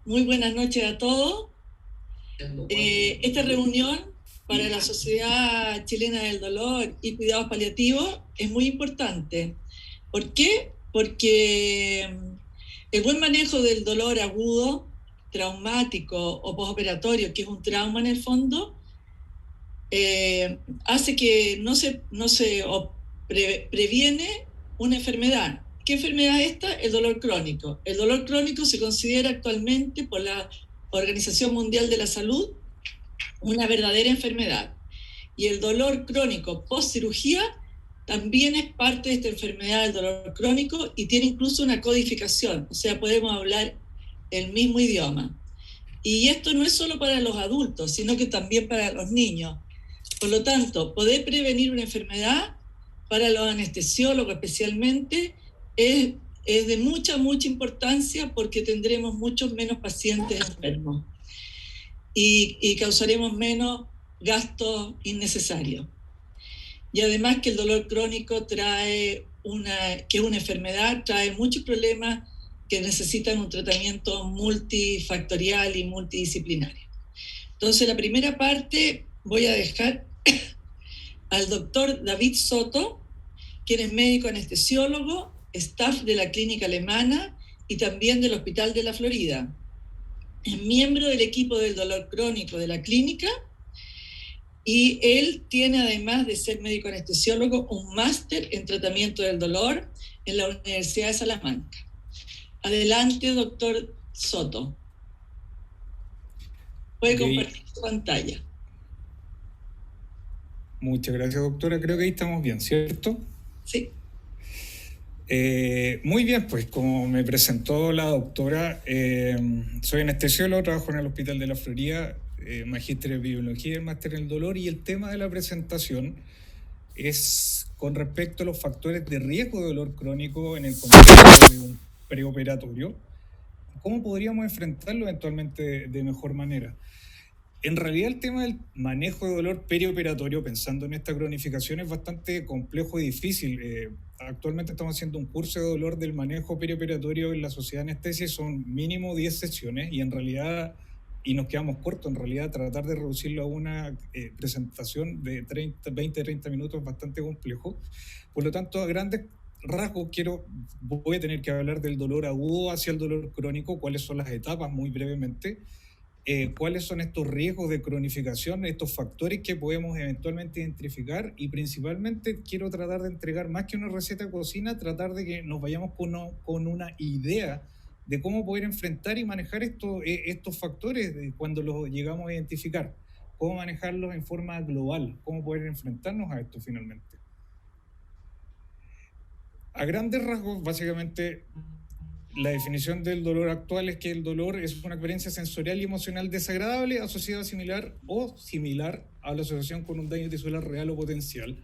Muy buenas noches a todos. Esta reunión para la Sociedad Chilena del Dolor y Cuidados Paliativos es muy importante. ¿Por qué? Porque el buen manejo del dolor agudo, traumático o postoperatorio, que es un trauma en el fondo, hace que previene una enfermedad. ¿Qué enfermedad es esta? El dolor crónico. El dolor crónico se considera actualmente por la Organización Mundial de la Salud una verdadera enfermedad. Y el dolor crónico post cirugía también es parte de esta enfermedad del dolor crónico y tiene incluso una codificación, o sea, podemos hablar el mismo idioma. Y esto no es solo para los adultos, sino que también para los niños. Por lo tanto, poder prevenir una enfermedad para los anestesiólogos especialmente es de mucha importancia porque tendremos muchos menos pacientes enfermos y causaremos menos gastos innecesarios. Y además que el dolor crónico que es una enfermedad, trae muchos problemas que necesitan un tratamiento multifactorial y multidisciplinario. Entonces, la primera parte voy a dejar al doctor David Soto, quien es médico anestesiólogo, staff de la clínica alemana y también del Hospital de la Florida. Es miembro del equipo del dolor crónico de la clínica y él tiene, además de ser médico anestesiólogo, un máster en tratamiento del dolor en la Universidad de Salamanca. Adelante, doctor Soto. Puede compartir su pantalla. Muchas gracias, doctora. Creo que ahí estamos bien, ¿cierto? Sí. Muy bien, pues como me presentó la doctora, soy anestesiólogo, trabajo en el Hospital de la Florida, magíster en biología y máster en el dolor, y el tema de la presentación es con respecto a los factores de riesgo de dolor crónico en el contexto de un preoperatorio. ¿Cómo podríamos enfrentarlo eventualmente de mejor manera? En realidad el tema del manejo de dolor perioperatorio, pensando en esta cronificación, es bastante complejo y difícil. Actualmente estamos haciendo un curso de dolor del manejo perioperatorio en la Sociedad de Anestesia y son mínimo 10 sesiones y en realidad, y nos quedamos cortos, en realidad tratar de reducirlo a una presentación de 20-30 minutos es bastante complejo. Por lo tanto, a grandes rasgos voy a tener que hablar del dolor agudo hacia el dolor crónico, cuáles son las etapas muy brevemente. Cuáles son estos riesgos de cronificación, estos factores que podemos eventualmente identificar y principalmente quiero tratar de entregar más que una receta de cocina, tratar de que nos vayamos con una idea de cómo poder enfrentar y manejar estos factores cuando los llegamos a identificar, cómo manejarlos en forma global, cómo poder enfrentarnos a esto finalmente. A grandes rasgos, básicamente, la definición del dolor actual es que el dolor es una experiencia sensorial y emocional desagradable asociada similar a la asociación con un daño tisular real o potencial.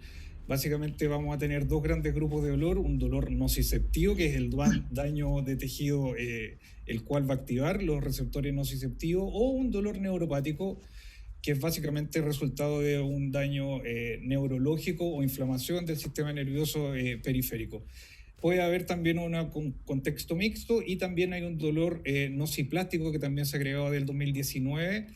Básicamente vamos a tener dos grandes grupos de dolor, un dolor nociceptivo, que es el daño de tejido, el cual va a activar los receptores nociceptivos, o un dolor neuropático, que es básicamente el resultado de un daño neurológico o inflamación del sistema nervioso periférico. Puede haber también un contexto mixto y también hay un dolor nociplástico que también se agregó del 2019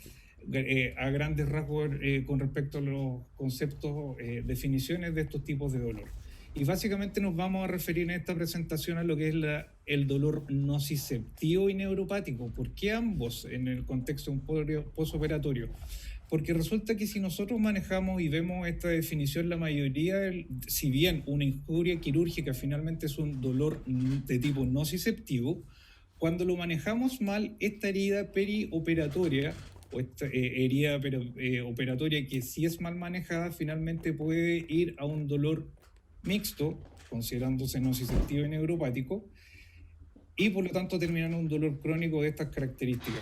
a grandes rasgos con respecto a los conceptos, definiciones de estos tipos de dolor. Y básicamente nos vamos a referir en esta presentación a lo que es el dolor nociceptivo y neuropático. ¿Por qué ambos en el contexto de un postoperatorio? Porque resulta que si nosotros manejamos y vemos esta definición, la mayoría, si bien una injuria quirúrgica finalmente es un dolor de tipo nociceptivo, cuando lo manejamos mal, esta herida perioperatoria o esta herida operatoria que si es mal manejada, finalmente puede ir a un dolor mixto, considerándose nociceptivo y neuropático, y por lo tanto terminar en un dolor crónico de estas características.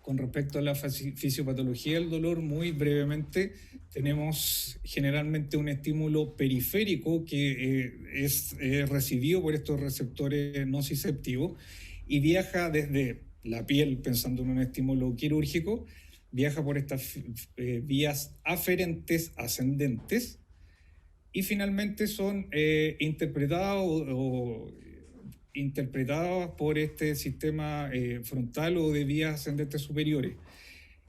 Con respecto a la fisiopatología del dolor, muy brevemente, tenemos generalmente un estímulo periférico que es recibido por estos receptores nociceptivos y viaja desde la piel, pensando en un estímulo quirúrgico, viaja por estas vías aferentes ascendentes y finalmente son interpretados o interpretadas por este sistema frontal o de vías ascendentes superiores.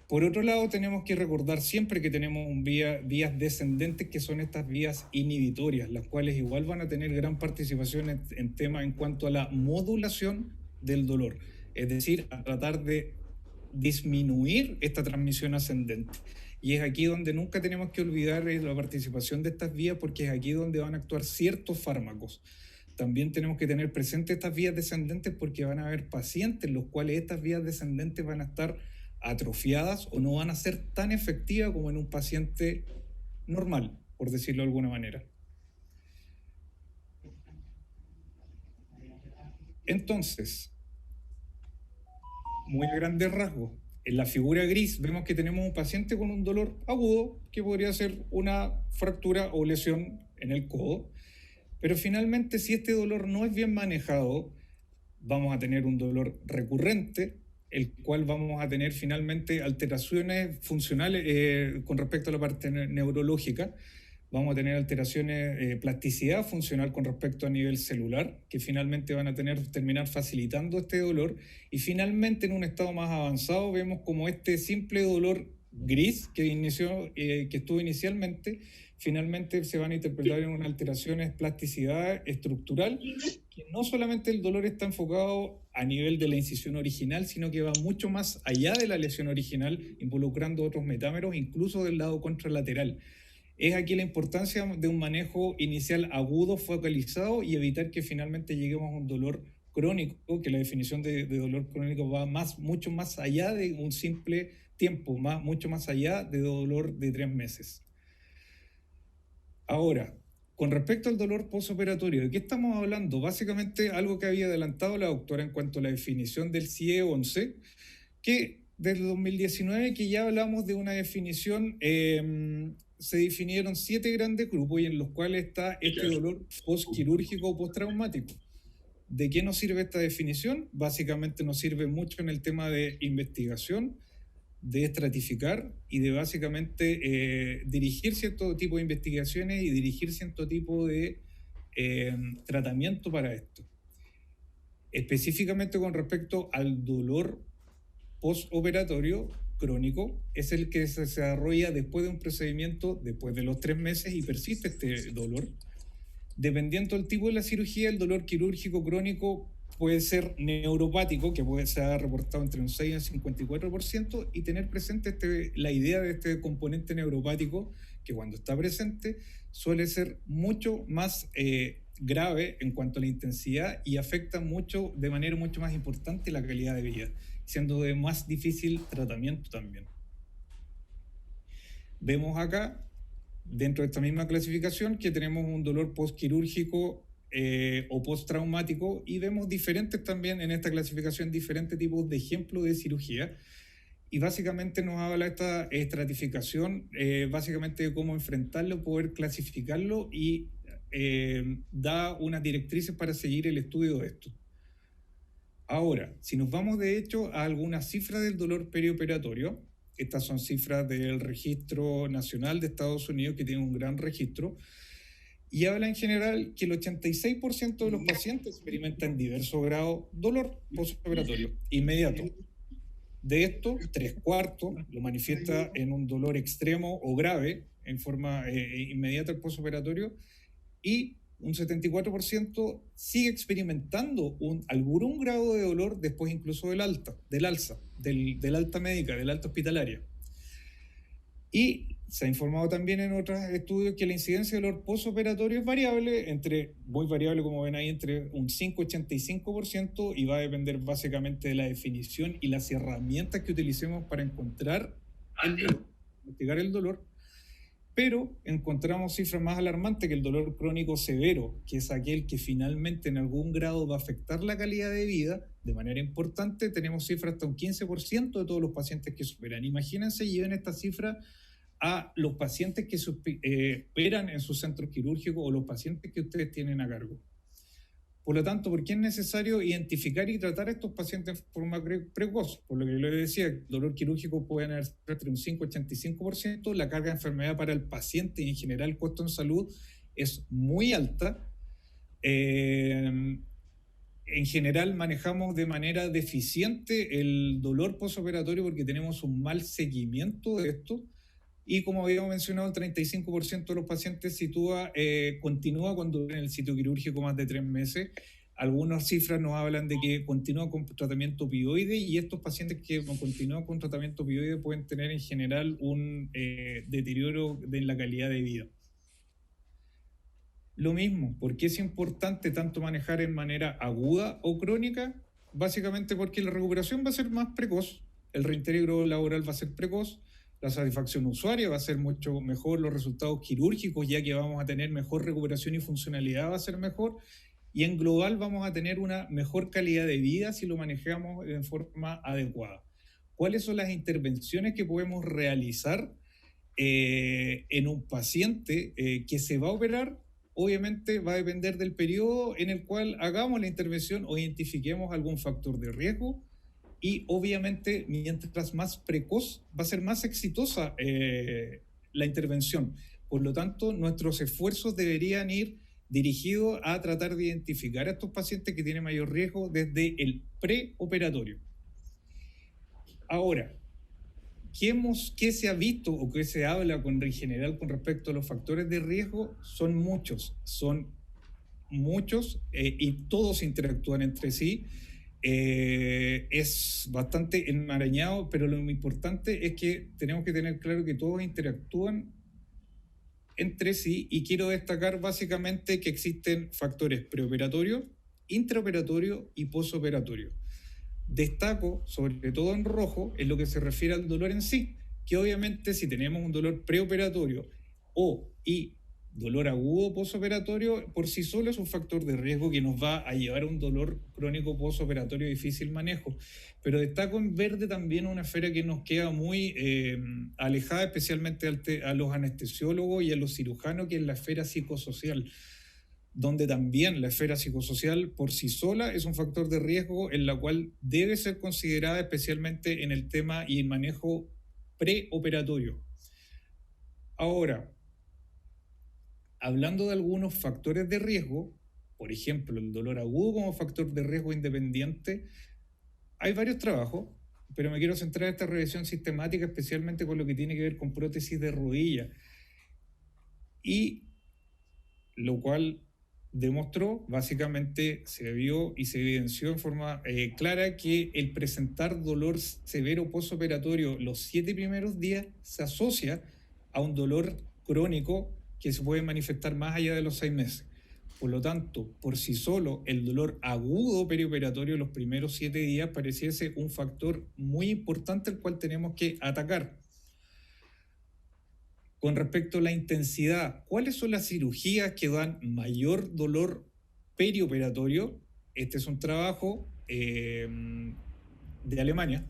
Por otro lado, tenemos que recordar siempre que tenemos vías descendentes, que son estas vías inhibitorias, las cuales igual van a tener gran participación en temas en cuanto a la modulación del dolor, es decir, a tratar de disminuir esta transmisión ascendente. Y es aquí donde nunca tenemos que olvidar la participación de estas vías, porque es aquí donde van a actuar ciertos fármacos. También tenemos que tener presente estas vías descendentes, porque van a haber pacientes en los cuales estas vías descendentes van a estar atrofiadas o no van a ser tan efectivas como en un paciente normal, por decirlo de alguna manera. Entonces, muy a grandes rasgos, en la figura gris vemos que tenemos un paciente con un dolor agudo que podría ser una fractura o lesión en el codo, pero finalmente si este dolor no es bien manejado, vamos a tener un dolor recurrente, el cual vamos a tener finalmente alteraciones funcionales con respecto a la parte neurológica. Vamos a tener alteraciones, plasticidad funcional con respecto a nivel celular, que finalmente van a terminar facilitando este dolor. Y finalmente, en un estado más avanzado, vemos como este simple dolor gris que estuvo inicialmente, finalmente se van a interpretar en unas alteraciones plasticidad estructural, que no solamente el dolor está enfocado a nivel de la incisión original, sino que va mucho más allá de la lesión original, involucrando otros metámeros, incluso del lado contralateral. Es aquí la importancia de un manejo inicial agudo, focalizado, y evitar que finalmente lleguemos a un dolor crónico, que la definición de dolor crónico va mucho más allá de un simple tiempo, mucho más allá de dolor de 3 meses. Ahora, con respecto al dolor postoperatorio, ¿de qué estamos hablando? Básicamente algo que había adelantado la doctora en cuanto a la definición del CIE-11, que desde 2019 que ya hablamos de una definición, se definieron 7 grandes grupos y en los cuales está este dolor postquirúrgico o postraumático. ¿De qué nos sirve esta definición? Básicamente nos sirve mucho en el tema de investigación, de estratificar y de básicamente dirigir cierto tipo de investigaciones y dirigir cierto tipo de tratamiento para esto. Específicamente con respecto al dolor postoperatorio crónico, es el que se desarrolla después de un procedimiento, después de los 3 meses, y persiste este dolor. Dependiendo del tipo de la cirugía, el dolor quirúrgico crónico puede ser neuropático, que puede ser reportado entre un 6 y un 54%, y tener presente la idea de este componente neuropático, que cuando está presente suele ser mucho más grave en cuanto a la intensidad y afecta de manera mucho más importante la calidad de vida, siendo de más difícil tratamiento también. Vemos acá, dentro de esta misma clasificación, que tenemos un dolor postquirúrgico o postraumático, y vemos diferentes también en esta clasificación, diferentes tipos de ejemplos de cirugía, y básicamente nos habla esta estratificación básicamente de cómo enfrentarlo, poder clasificarlo, y da unas directrices para seguir el estudio de esto. Ahora, si nos vamos de hecho a algunas cifras del dolor perioperatorio, estas son cifras del Registro Nacional de Estados Unidos, que tiene un gran registro, y habla en general que el 86% de los pacientes experimentan diverso grado dolor postoperatorio inmediato. De esto, 3/4 lo manifiesta en un dolor extremo o grave en forma inmediata al postoperatorio, y un 74% sigue experimentando algún grado de dolor después incluso del alta médica, del alta hospitalaria. Y se ha informado también en otros estudios que la incidencia de dolor postoperatorio es variable, muy variable, como ven ahí, entre un 5 y 85%, y va a depender básicamente de la definición y las herramientas que utilicemos para investigar el dolor. Pero encontramos cifras más alarmantes, que el dolor crónico severo, que es aquel que finalmente en algún grado va a afectar la calidad de vida de manera importante. Tenemos cifras hasta un 15% de todos los pacientes que superan. Imagínense, lleven esta cifra a los pacientes que operan en sus centros quirúrgicos o los pacientes que ustedes tienen a cargo. Por lo tanto, ¿por qué es necesario identificar y tratar a estos pacientes de forma precoz? Por lo que yo les decía, el dolor quirúrgico puede haber entre un 5 y 85%, la carga de enfermedad para el paciente y en general el costo en salud es muy alta. en general manejamos de manera deficiente el dolor postoperatorio porque tenemos un mal seguimiento de esto. Y como habíamos mencionado, el 35% de los pacientes continúa con dolor en el sitio quirúrgico más de 3 meses. Algunas cifras nos hablan de que continúa con tratamiento opioide, y estos pacientes que continúan con tratamiento opioide pueden tener en general un deterioro en la calidad de vida. Lo mismo, ¿por qué es importante tanto manejar en manera aguda o crónica? Básicamente porque la recuperación va a ser más precoz, el reintegro laboral va a ser precoz, la satisfacción usuaria va a ser mucho mejor, los resultados quirúrgicos, ya que vamos a tener mejor recuperación y funcionalidad, va a ser mejor, y en global vamos a tener una mejor calidad de vida si lo manejamos de forma adecuada. ¿Cuáles son las intervenciones que podemos realizar en un paciente que se va a operar? Obviamente va a depender del periodo en el cual hagamos la intervención o identifiquemos algún factor de riesgo, y obviamente mientras más precoz va a ser más exitosa la intervención. Por lo tanto, nuestros esfuerzos deberían ir dirigidos a tratar de identificar a estos pacientes que tienen mayor riesgo desde el preoperatorio. Ahora, ¿qué se ha visto o qué se habla en general con respecto a los factores de riesgo? Son muchos y todos interactúan entre sí. Es bastante enmarañado, pero lo importante es que tenemos que tener claro que todos interactúan entre sí, y quiero destacar básicamente que existen factores preoperatorios, intraoperatorios y postoperatorio. Destaco, sobre todo en rojo, en lo que se refiere al dolor en sí, que obviamente si tenemos un dolor preoperatorio y dolor agudo postoperatorio, por sí solo es un factor de riesgo que nos va a llevar a un dolor crónico postoperatorio de difícil manejo. Pero destaco en verde también una esfera que nos queda muy alejada, especialmente a los anestesiólogos y a los cirujanos, que es la esfera psicosocial, donde también la esfera psicosocial por sí sola es un factor de riesgo en la cual debe ser considerada, especialmente en el tema y el manejo preoperatorio. Ahora, hablando de algunos factores de riesgo, por ejemplo, el dolor agudo como factor de riesgo independiente, hay varios trabajos, pero me quiero centrar en esta revisión sistemática, especialmente con lo que tiene que ver con prótesis de rodilla, y lo cual demostró, básicamente se vio y se evidenció en forma clara que el presentar dolor severo postoperatorio los 7 primeros días se asocia a un dolor crónico que se puede manifestar más allá de los 6 meses. Por lo tanto, por sí solo, el dolor agudo perioperatorio los primeros 7 días pareciese un factor muy importante al cual tenemos que atacar. Con respecto a la intensidad, ¿cuáles son las cirugías que dan mayor dolor perioperatorio? Este es un trabajo de Alemania,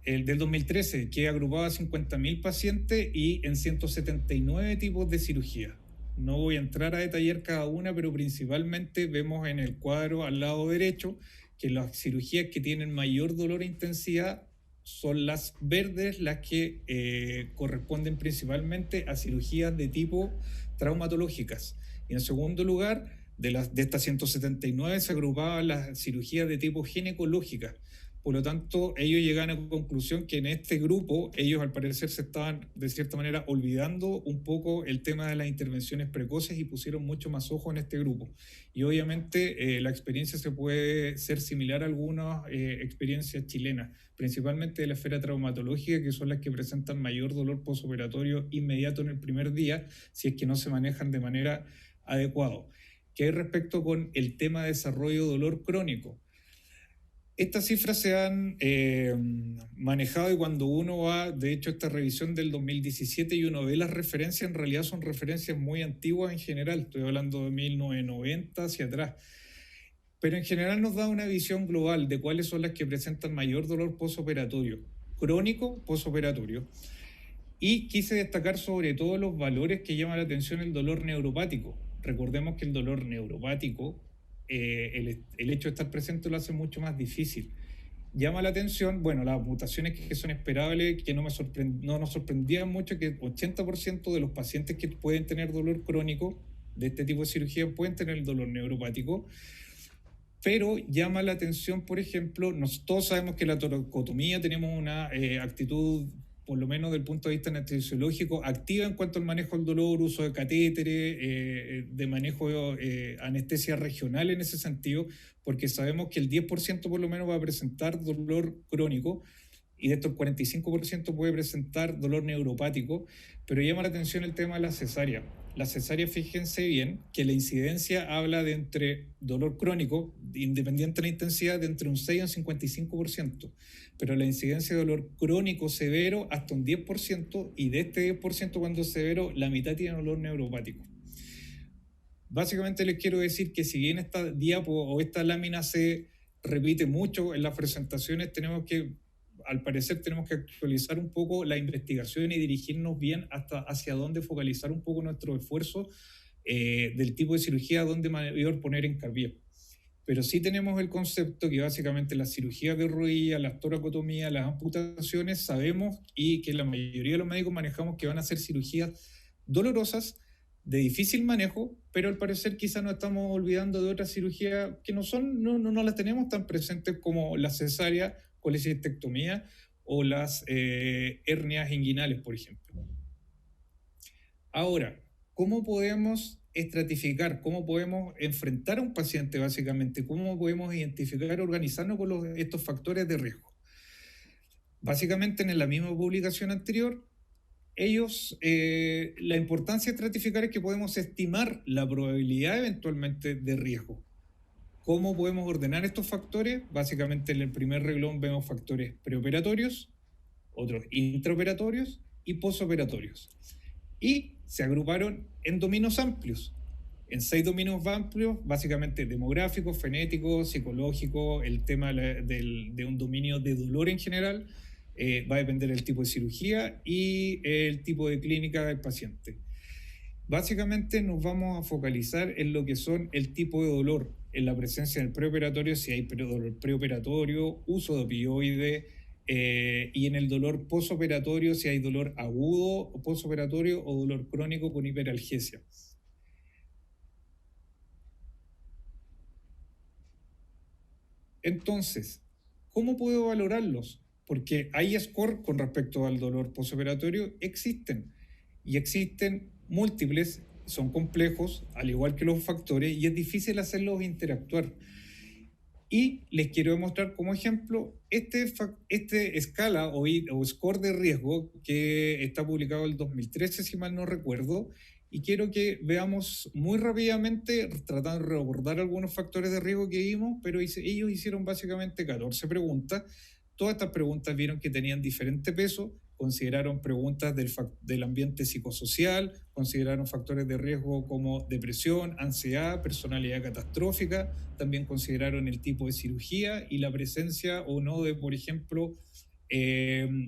el del 2013, que agrupaba a 50.000 pacientes y en 179 tipos de cirugía. No voy a entrar a detallar cada una, pero principalmente vemos en el cuadro al lado derecho que las cirugías que tienen mayor dolor e intensidad son las verdes, las que corresponden principalmente a cirugías de tipo traumatológicas. Y en segundo lugar, de estas 179 se agrupaban las cirugías de tipo ginecológicas. Por lo tanto, ellos llegan a la conclusión que en este grupo, ellos al parecer se estaban de cierta manera olvidando un poco el tema de las intervenciones precoces y pusieron mucho más ojo en este grupo. Y obviamente la experiencia se puede ser similar a algunas experiencias chilenas, principalmente de la esfera traumatológica, que son las que presentan mayor dolor postoperatorio inmediato en el primer día, si es que no se manejan de manera adecuada. ¿Qué hay respecto con el tema de desarrollo de dolor crónico? Estas cifras se han manejado, y cuando uno va, de hecho, esta revisión del 2017 y uno ve las referencias, en realidad son referencias muy antiguas en general, estoy hablando de 1990 hacia atrás, pero en general nos da una visión global de cuáles son las que presentan mayor dolor postoperatorio, crónico postoperatorio, y quise destacar sobre todo los valores que llaman la atención el dolor neuropático. Recordemos que el dolor neuropático, el hecho de estar presente lo hace mucho más difícil. Llama la atención, bueno, las mutaciones que son esperables, que no nos sorprendían mucho, que 80% de los pacientes que pueden tener dolor crónico de este tipo de cirugía pueden tener el dolor neuropático. Pero llama la atención, por ejemplo, todos sabemos que la toracotomía tenemos una actitud, por lo menos del punto de vista anestesiológico, activa en cuanto al manejo del dolor, uso de catéteres, de manejo anestesia regional en ese sentido, porque sabemos que el 10% por lo menos va a presentar dolor crónico, y de estos el 45% puede presentar dolor neuropático, pero llama la atención el tema de la cesárea. La cesárea, fíjense bien, que la incidencia habla de entre dolor crónico, independiente de la intensidad, de entre un 6 y un 55%, pero la incidencia de dolor crónico severo hasta un 10%, y de este 10% cuando es severo, la mitad tiene dolor neuropático. Básicamente les quiero decir que si bien esta diapo o esta lámina se repite mucho en las presentaciones, al parecer tenemos que actualizar un poco la investigación y dirigirnos bien hacia dónde focalizar un poco nuestro esfuerzo del tipo de cirugía, dónde mayor poner hincapié. Pero sí tenemos el concepto que básicamente las cirugías de rodilla, las toracotomías, las amputaciones, sabemos y que la mayoría de los médicos manejamos que van a ser cirugías dolorosas, de difícil manejo, pero al parecer quizá nos estamos olvidando de otras cirugías que no las tenemos tan presentes como la cesárea, colecistectomía o las hernias inguinales, por ejemplo. Ahora, ¿cómo podemos estratificar? ¿Cómo podemos enfrentar a un paciente básicamente? ¿Cómo podemos identificar, organizarnos con estos factores de riesgo? Básicamente en la misma publicación anterior, la importancia de estratificar es que podemos estimar la probabilidad eventualmente de riesgo. ¿Cómo podemos ordenar estos factores? Básicamente en el primer renglón vemos factores preoperatorios, otros intraoperatorios y posoperatorios. Y se agruparon en dominios amplios, en 6 dominios amplios, básicamente demográfico, fenético, psicológico, el tema de un dominio de dolor en general, va a depender del tipo de cirugía y el tipo de clínica del paciente. Básicamente nos vamos a focalizar en lo que son el tipo de dolor, en la presencia del preoperatorio, si hay dolor preoperatorio, uso de opioide, y en el dolor posoperatorio, si hay dolor agudo o posoperatorio o dolor crónico con hiperalgesia. Entonces, ¿cómo puedo valorarlos? Porque hay score con respecto al dolor posoperatorio, existen múltiples, son complejos, al igual que los factores, y es difícil hacerlos interactuar. Y les quiero mostrar como ejemplo este escala o score de riesgo que está publicado en el 2013, si mal no recuerdo, y quiero que veamos muy rápidamente, tratando de recordar algunos factores de riesgo que vimos, pero ellos hicieron básicamente 14 preguntas. Todas estas preguntas vieron que tenían diferente peso, consideraron preguntas del ambiente psicosocial, consideraron factores de riesgo como depresión, ansiedad, personalidad catastrófica, también consideraron el tipo de cirugía y la presencia o no de, por ejemplo,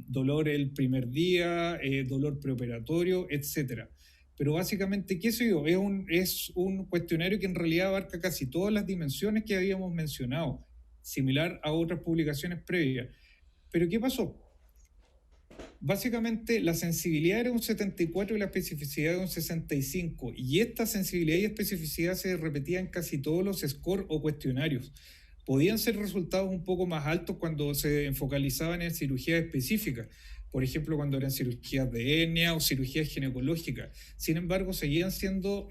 dolor el primer día, dolor preoperatorio, etc. Pero básicamente, ¿qué soy yo? Es un cuestionario que en realidad abarca casi todas las dimensiones que habíamos mencionado, similar a otras publicaciones previas. ¿Pero qué pasó? Básicamente la sensibilidad era un 74 y la especificidad era un 65, y esta sensibilidad y especificidad se repetía en casi todos los scores o cuestionarios. Podían ser resultados un poco más altos cuando se focalizaban en cirugías específicas, por ejemplo cuando eran cirugías de hernia o cirugías ginecológicas. Sin embargo, seguían siendo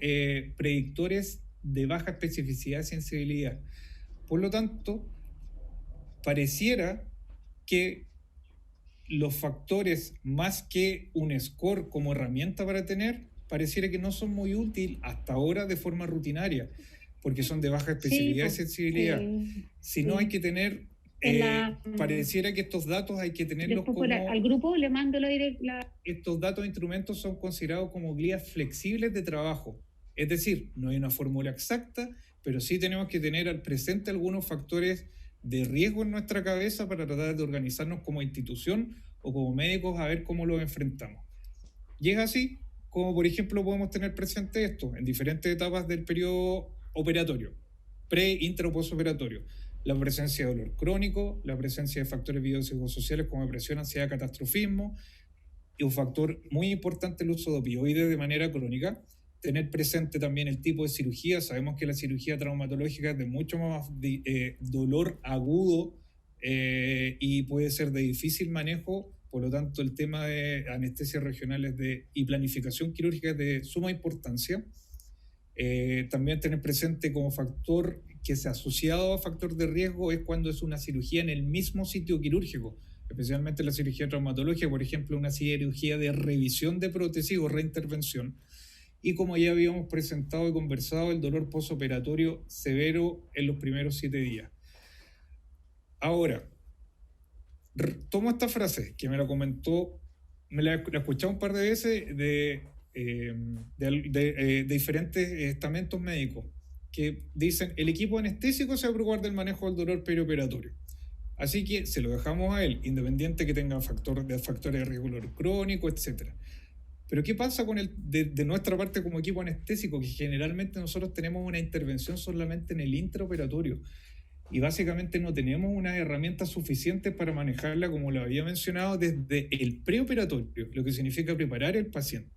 predictores de baja especificidad y sensibilidad. Por lo tanto, pareciera que los factores, más que un score como herramienta para tener, pareciera que no son muy útiles hasta ahora de forma rutinaria, porque son de baja especificidad y sensibilidad. Si no, hay que tener, pareciera que estos datos hay que tenerlos como... Al grupo le mando Estos datos de instrumentos son considerados como guías flexibles de trabajo. Es decir, no hay una fórmula exacta, pero sí tenemos que tener al presente algunos factores de riesgo en nuestra cabeza para tratar de organizarnos como institución o como médicos a ver cómo los enfrentamos. Y es así como, por ejemplo, podemos tener presente esto en diferentes etapas del periodo operatorio, pre, intra o postoperatorio. La presencia de dolor crónico, la presencia de factores biopsicosociales como depresión, ansiedad, catastrofismo, y un factor muy importante, el uso de opioides de manera crónica, tener presente también el tipo de cirugía. Sabemos que la cirugía traumatológica es de mucho más dolor agudo y puede ser de difícil manejo. Por lo tanto, el tema de anestesias regionales y planificación quirúrgica es de suma importancia. También tener presente como factor que se ha asociado a factor de riesgo es cuando es una cirugía en el mismo sitio quirúrgico, especialmente la cirugía traumatológica, por ejemplo, una cirugía de revisión de prótesis o reintervención. Y como ya habíamos presentado y conversado, el dolor postoperatorio severo en los primeros 7 días. Ahora, tomo esta frase que me la comentó, me la he escuchado un par de veces de diferentes estamentos médicos que dicen: el equipo anestésico se va a preocupar del manejo del dolor perioperatorio. Así que se lo dejamos a él, independiente que tenga factores de riesgo crónico, etc. Pero ¿qué pasa con de nuestra parte como equipo anestésico? Que generalmente nosotros tenemos una intervención solamente en el intraoperatorio y básicamente no tenemos unas herramientas suficientes para manejarla, como lo había mencionado, desde el preoperatorio, lo que significa preparar el paciente.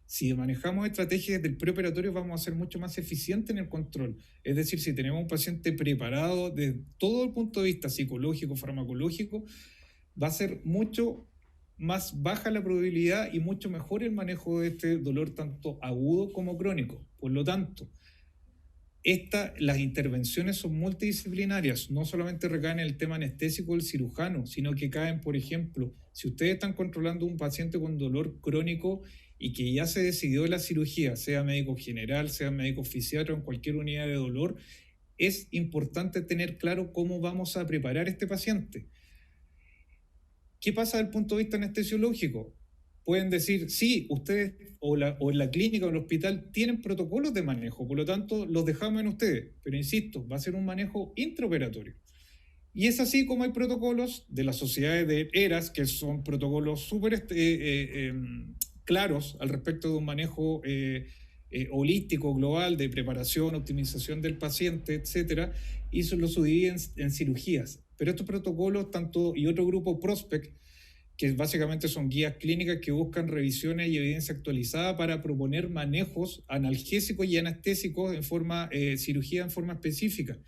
Si manejamos estrategias desde el preoperatorio, vamos a ser mucho más eficientes en el control. Es decir, si tenemos un paciente preparado desde todo el punto de vista psicológico, farmacológico, va a ser mucho más baja la probabilidad y mucho mejor el manejo de este dolor tanto agudo como crónico. Por lo tanto, las intervenciones son multidisciplinarias, no solamente recaen en el tema anestésico del cirujano, sino que caen, por ejemplo, si ustedes están controlando un paciente con dolor crónico y que ya se decidió la cirugía, sea médico general, sea médico fisiatra o en cualquier unidad de dolor, es importante tener claro cómo vamos a preparar a este paciente. ¿Qué pasa desde el punto de vista anestesiológico? Pueden decir, sí, ustedes o en la clínica o en el hospital tienen protocolos de manejo, por lo tanto los dejamos en ustedes, pero insisto, va a ser un manejo intraoperatorio. Y es así como hay protocolos de las sociedades de ERAS, que son protocolos súper claros al respecto de un manejo holístico, global, de preparación, optimización del paciente, etcétera, y eso lo subdividen en cirugías. Pero estos protocolos, tanto y otro grupo Prospect, que básicamente son guías clínicas que buscan revisiones y evidencia actualizada para proponer manejos analgésicos y anestésicos en cirugía en forma específica.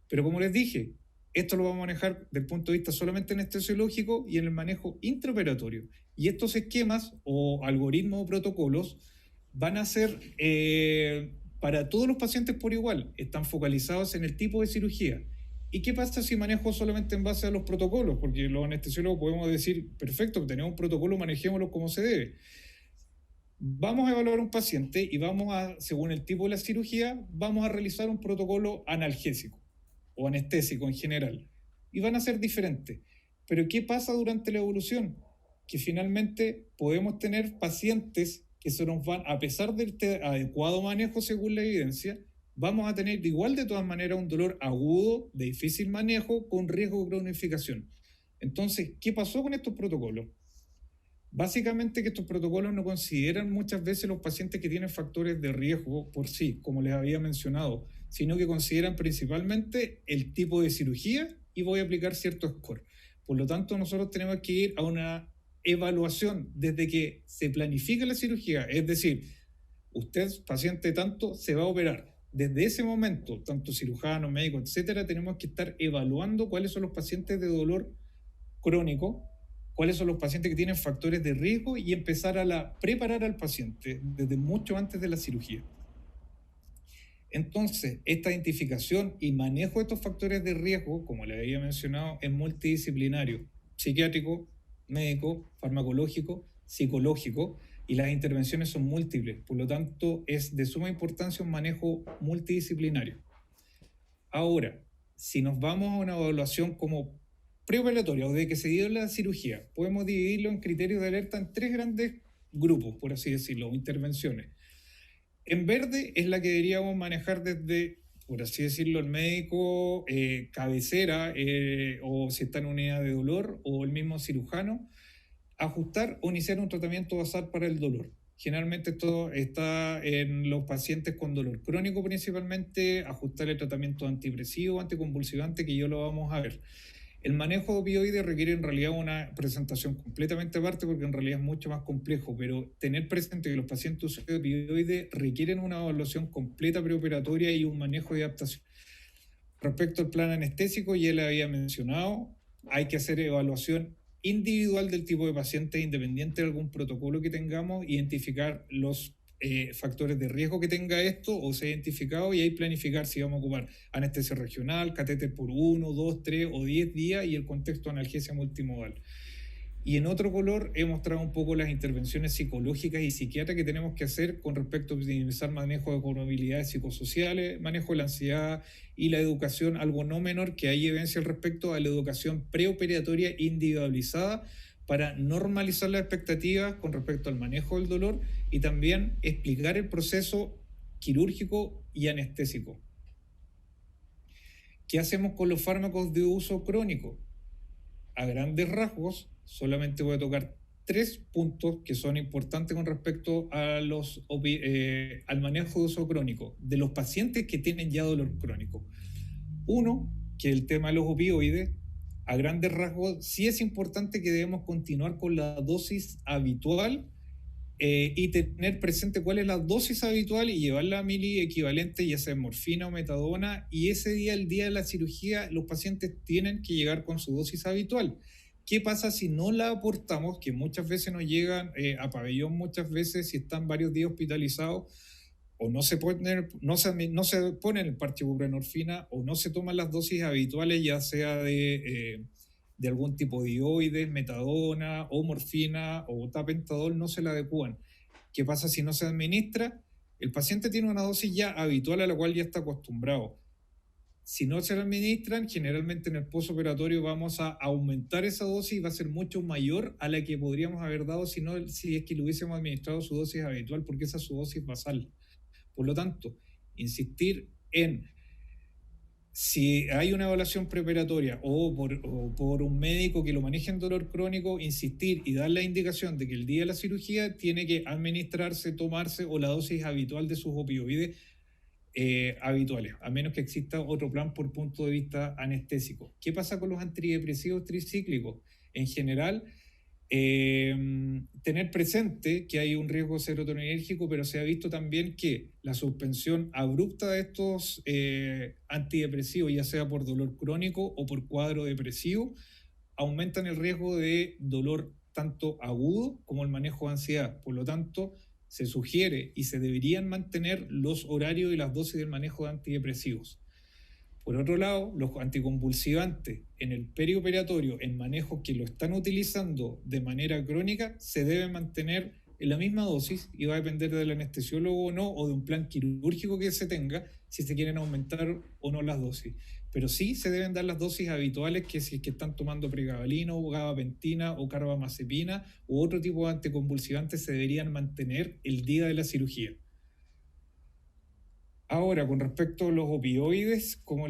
Pero como les dije, esto lo vamos a manejar desde el punto de vista solamente anestesiológico y en el manejo intraoperatorio. Y estos esquemas o algoritmos o protocolos van a ser para todos los pacientes por igual, están focalizados en el tipo de cirugía. ¿Y qué pasa si manejo solamente en base a los protocolos? Porque los anestesiólogos podemos decir, perfecto, tenemos un protocolo, manejémoslo como se debe. Vamos a evaluar un paciente y según el tipo de la cirugía, vamos a realizar un protocolo analgésico o anestésico en general. Y van a ser diferentes. Pero ¿qué pasa durante la evolución? Que finalmente podemos tener pacientes que se nos van, a pesar del adecuado manejo según la evidencia, vamos a tener igual de todas maneras un dolor agudo, de difícil manejo, con riesgo de cronificación. Entonces, ¿qué pasó con estos protocolos? Básicamente que estos protocolos no consideran muchas veces los pacientes que tienen factores de riesgo por sí, como les había mencionado, sino que consideran principalmente el tipo de cirugía y voy a aplicar cierto score. Por lo tanto, nosotros tenemos que ir a una evaluación desde que se planifica la cirugía, es decir, usted, paciente tanto, se va a operar. Desde ese momento, tanto cirujano, médico, etcétera, tenemos que estar evaluando cuáles son los pacientes de dolor crónico, cuáles son los pacientes que tienen factores de riesgo y empezar a preparar al paciente desde mucho antes de la cirugía. Entonces, esta identificación y manejo de estos factores de riesgo, como les había mencionado, es multidisciplinario, psiquiátrico, médico, farmacológico, psicológico, y las intervenciones son múltiples, por lo tanto es de suma importancia un manejo multidisciplinario. Ahora, si nos vamos a una evaluación como preoperatoria o de que se dio la cirugía, podemos dividirlo en criterios de alerta en 3 grandes grupos, por así decirlo, intervenciones. En verde es la que deberíamos manejar desde, por así decirlo, el médico cabecera o si está en unidad de dolor o el mismo cirujano, ajustar o iniciar un tratamiento basal para el dolor. Generalmente esto está en los pacientes con dolor crónico principalmente, ajustar el tratamiento antidepresivo, anticonvulsivante, que yo lo vamos a ver. El manejo de opioides requiere en realidad una presentación completamente aparte porque en realidad es mucho más complejo, pero tener presente que los pacientes usuarios de opioides requieren una evaluación completa preoperatoria y un manejo de adaptación. Respecto al plan anestésico, ya le había mencionado, hay que hacer evaluación individual del tipo de paciente independiente de algún protocolo que tengamos, identificar los factores de riesgo que tenga esto o sea identificado y ahí planificar si vamos a ocupar anestesia regional, catéter por 1, 2, 3 o 10 días y el contexto de analgesia multimodal. Y en otro color he mostrado un poco las intervenciones psicológicas y psiquiátricas que tenemos que hacer con respecto a optimizar manejo de comorbilidades psicosociales, manejo de la ansiedad y la educación, algo no menor que hay evidencia al respecto a la educación preoperatoria individualizada para normalizar las expectativas con respecto al manejo del dolor y también explicar el proceso quirúrgico y anestésico. ¿Qué hacemos con los fármacos de uso crónico? A grandes rasgos, solamente voy a tocar 3 puntos que son importantes con respecto a al manejo de uso crónico de los pacientes que tienen ya dolor crónico. Uno, que el tema de los opioides, a grandes rasgos, sí es importante que debemos continuar con la dosis habitual y tener presente cuál es la dosis habitual y llevarla a mili equivalente, ya sea morfina o metadona, y ese día, el día de la cirugía, los pacientes tienen que llegar con su dosis habitual. ¿Qué pasa si no la aportamos? Que muchas veces nos llegan a pabellón, muchas veces si están varios días hospitalizados, o no se ponen el parche de buprenorfina, o no se toman las dosis habituales, ya sea de algún tipo de opioides, metadona o morfina o tapentadol, no se la adecúan. ¿Qué pasa si no se administra? El paciente tiene una dosis ya habitual a la cual ya está acostumbrado. Si no se la administran, generalmente en el postoperatorio vamos a aumentar esa dosis y va a ser mucho mayor a la que podríamos haber dado si es que le hubiésemos administrado su dosis habitual, porque esa es su dosis basal. Por lo tanto, insistir en si hay una evaluación preoperatoria o por un médico que lo maneje en dolor crónico, insistir y dar la indicación de que el día de la cirugía tiene que administrarse, tomarse o la dosis habitual de sus opioides habituales, a menos que exista otro plan por punto de vista anestésico. ¿Qué pasa con los antidepresivos tricíclicos? En general, tener presente que hay un riesgo serotoninérgico, pero se ha visto también que la suspensión abrupta de estos antidepresivos, ya sea por dolor crónico o por cuadro depresivo, aumentan el riesgo de dolor tanto agudo como el manejo de ansiedad. Por lo tanto, se sugiere y se deberían mantener los horarios y las dosis del manejo de antidepresivos. Por otro lado, los anticonvulsivantes en el perioperatorio, en manejos que lo están utilizando de manera crónica, se deben mantener en la misma dosis y va a depender del anestesiólogo o no, o de un plan quirúrgico que se tenga, si se quieren aumentar o no las dosis. Pero sí se deben dar las dosis habituales, que si es que están tomando pregabalina o gabapentina o carbamazepina u otro tipo de anticonvulsivantes, se deberían mantener el día de la cirugía. Ahora, con respecto a los opioides, como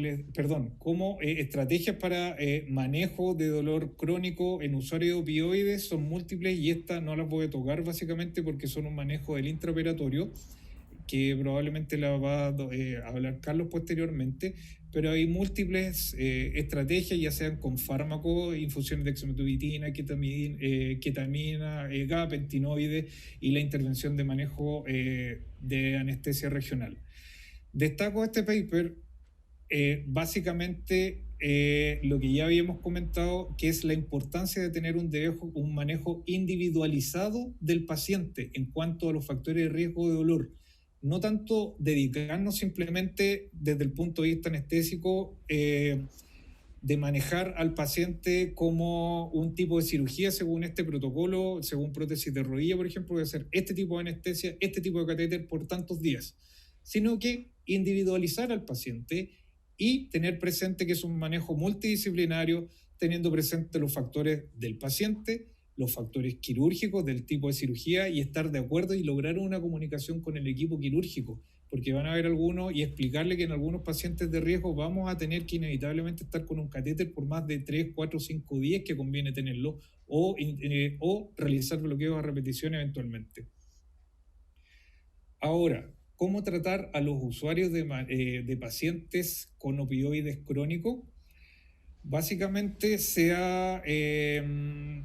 estrategias para manejo de dolor crónico en usuarios de opioides son múltiples y estas no las voy a tocar básicamente porque son un manejo del intraoperatorio que probablemente la va a hablar Carlos posteriormente, pero hay múltiples estrategias, ya sean con fármacos, infusiones de dexmedetomidina, ketamina, gabapentinoides y la intervención de manejo de anestesia regional. Destaco este paper, básicamente lo que ya habíamos comentado, que es la importancia de tener un manejo individualizado del paciente en cuanto a los factores de riesgo de dolor. No tanto dedicarnos simplemente desde el punto de vista anestésico de manejar al paciente como un tipo de cirugía según este protocolo, según prótesis de rodilla, por ejemplo, de hacer este tipo de anestesia, este tipo de catéter por tantos días, sino que individualizar al paciente y tener presente que es un manejo multidisciplinario, teniendo presente los factores del paciente, los factores quirúrgicos del tipo de cirugía y estar de acuerdo y lograr una comunicación con el equipo quirúrgico, porque van a haber algunos y explicarle que en algunos pacientes de riesgo vamos a tener que inevitablemente estar con un catéter por más de 3, 4, 5 días que conviene tenerlo o realizar bloqueos a repetición eventualmente. Ahora, ¿cómo tratar a los usuarios de pacientes con opioides crónicos? Básicamente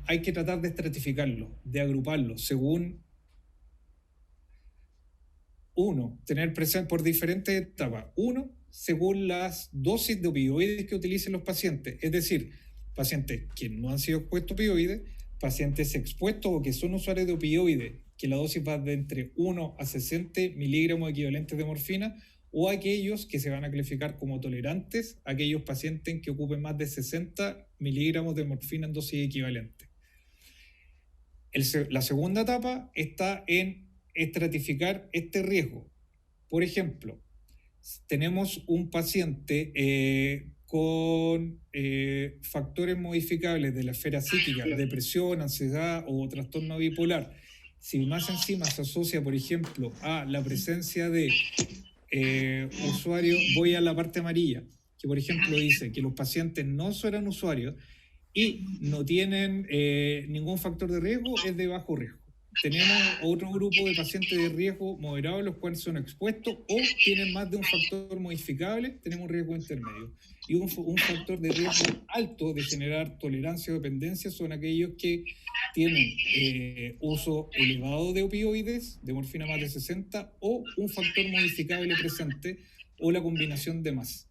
hay que tratar de estratificarlo, de agruparlo, según tener presente por diferentes etapas. Según las dosis de opioides que utilicen los pacientes, es decir, pacientes que no han sido expuestos a opioides, pacientes expuestos o que son usuarios de opioides, que la dosis va de entre 1 a 60 miligramos equivalentes de morfina, o aquellos que se van a calificar como tolerantes, aquellos pacientes que ocupen más de 60 miligramos de morfina en dosis equivalente. La segunda etapa está en estratificar este riesgo. Por ejemplo, tenemos un paciente con factores modificables de la esfera psíquica, depresión, ansiedad o trastorno bipolar. Si más encima se asocia, por ejemplo, a la presencia de usuarios, voy a la parte amarilla, que por ejemplo dice que los pacientes no eran usuarios y no tienen ningún factor de riesgo, es de bajo riesgo. Tenemos otro grupo de pacientes de riesgo moderado, los cuales son expuestos o tienen más de un factor modificable, tenemos un riesgo intermedio. Y un factor de riesgo alto de generar tolerancia o dependencia son aquellos que tienen uso elevado de opioides, de morfina más de 60, o un factor modificable presente, o la combinación de más.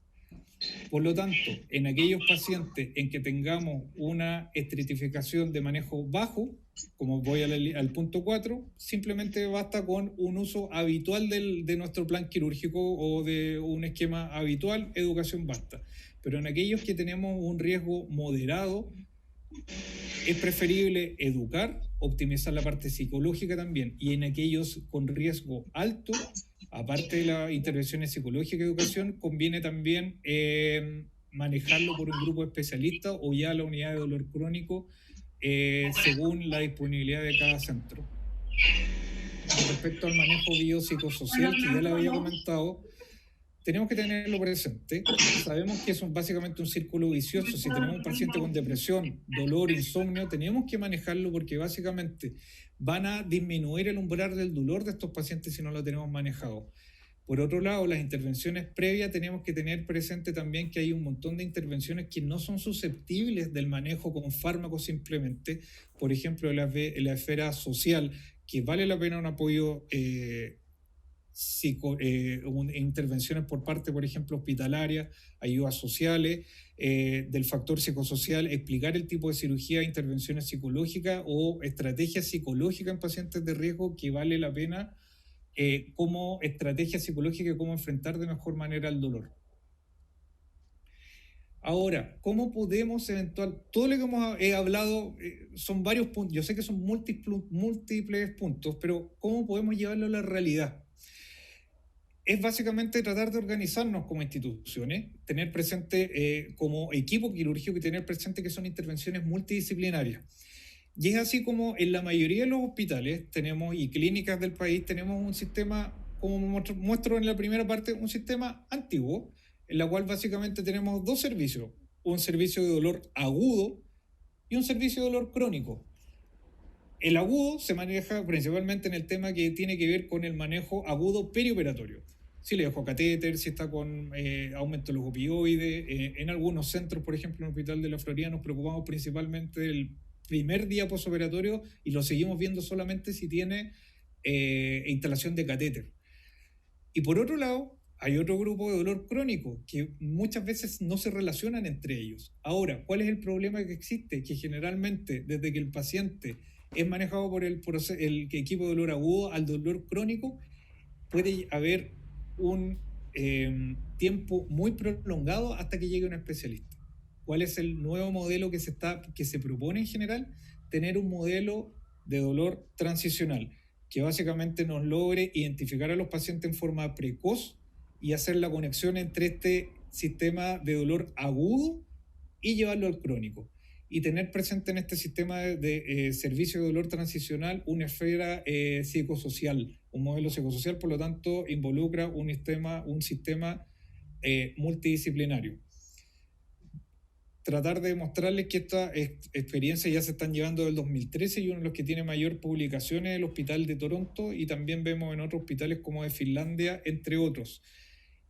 Por lo tanto, en aquellos pacientes en que tengamos una estratificación de manejo bajo, como voy al punto 4, simplemente basta con un uso habitual de nuestro plan quirúrgico o de un esquema habitual, educación basta. Pero en aquellos que tenemos un riesgo moderado, es preferible educar, optimizar la parte psicológica también, y en aquellos con riesgo alto, aparte de las intervenciones psicológicas y educación, conviene también manejarlo por un grupo de especialistas o ya la unidad de dolor crónico según la disponibilidad de cada centro. Respecto al manejo biopsicosocial, que ya lo había comentado, tenemos que tenerlo presente. Sabemos que es básicamente un círculo vicioso. Si tenemos un paciente con depresión, dolor, insomnio, tenemos que manejarlo porque básicamente van a disminuir el umbral del dolor de estos pacientes si no lo tenemos manejado. Por otro lado, las intervenciones previas tenemos que tener presente también que hay un montón de intervenciones que no son susceptibles del manejo con fármacos simplemente. Por ejemplo, en la esfera social, que vale la pena un apoyo intervenciones por parte, por ejemplo, hospitalaria, ayudas sociales, del factor psicosocial, explicar el tipo de cirugía, intervenciones psicológicas o estrategias psicológicas en pacientes de riesgo que vale la pena como estrategia psicológica y cómo enfrentar de mejor manera el dolor. Ahora, ¿cómo podemos todo lo que hemos hablado son varios puntos, yo sé que son múltiples puntos, pero ¿cómo podemos llevarlo a la realidad? Es básicamente tratar de organizarnos como instituciones, tener presente como equipo quirúrgico y tener presente que son intervenciones multidisciplinarias. Y es así como en la mayoría de los hospitales y clínicas del país tenemos un sistema, como muestro en la primera parte, un sistema antiguo, en la cual básicamente tenemos dos servicios, un servicio de dolor agudo y un servicio de dolor crónico. El agudo se maneja principalmente en el tema que tiene que ver con el manejo agudo perioperatorio. Si le dejo catéter, si está con aumento de los opioides. En algunos centros, por ejemplo, en el Hospital de la Florida, nos preocupamos principalmente del primer día posoperatorio y lo seguimos viendo solamente si tiene instalación de catéter. Y por otro lado, hay otro grupo de dolor crónico que muchas veces no se relacionan entre ellos. Ahora, ¿cuál es el problema que existe? Que generalmente, desde que el paciente es manejado por el equipo de dolor agudo al dolor crónico, puede haber un tiempo muy prolongado hasta que llegue un especialista. ¿Cuál es el nuevo modelo que se propone en general? Tener un modelo de dolor transicional que básicamente nos logre identificar a los pacientes en forma precoz y hacer la conexión entre este sistema de dolor agudo y llevarlo al crónico. Y tener presente en este sistema de servicio de dolor transicional una esfera psicosocial, un modelo psicosocial, por lo tanto, involucra un sistema multidisciplinario. Tratar de demostrarles que estas experiencias ya se están llevando desde el 2013 y uno de los que tiene mayor publicación es el Hospital de Toronto y también vemos en otros hospitales como de Finlandia, entre otros.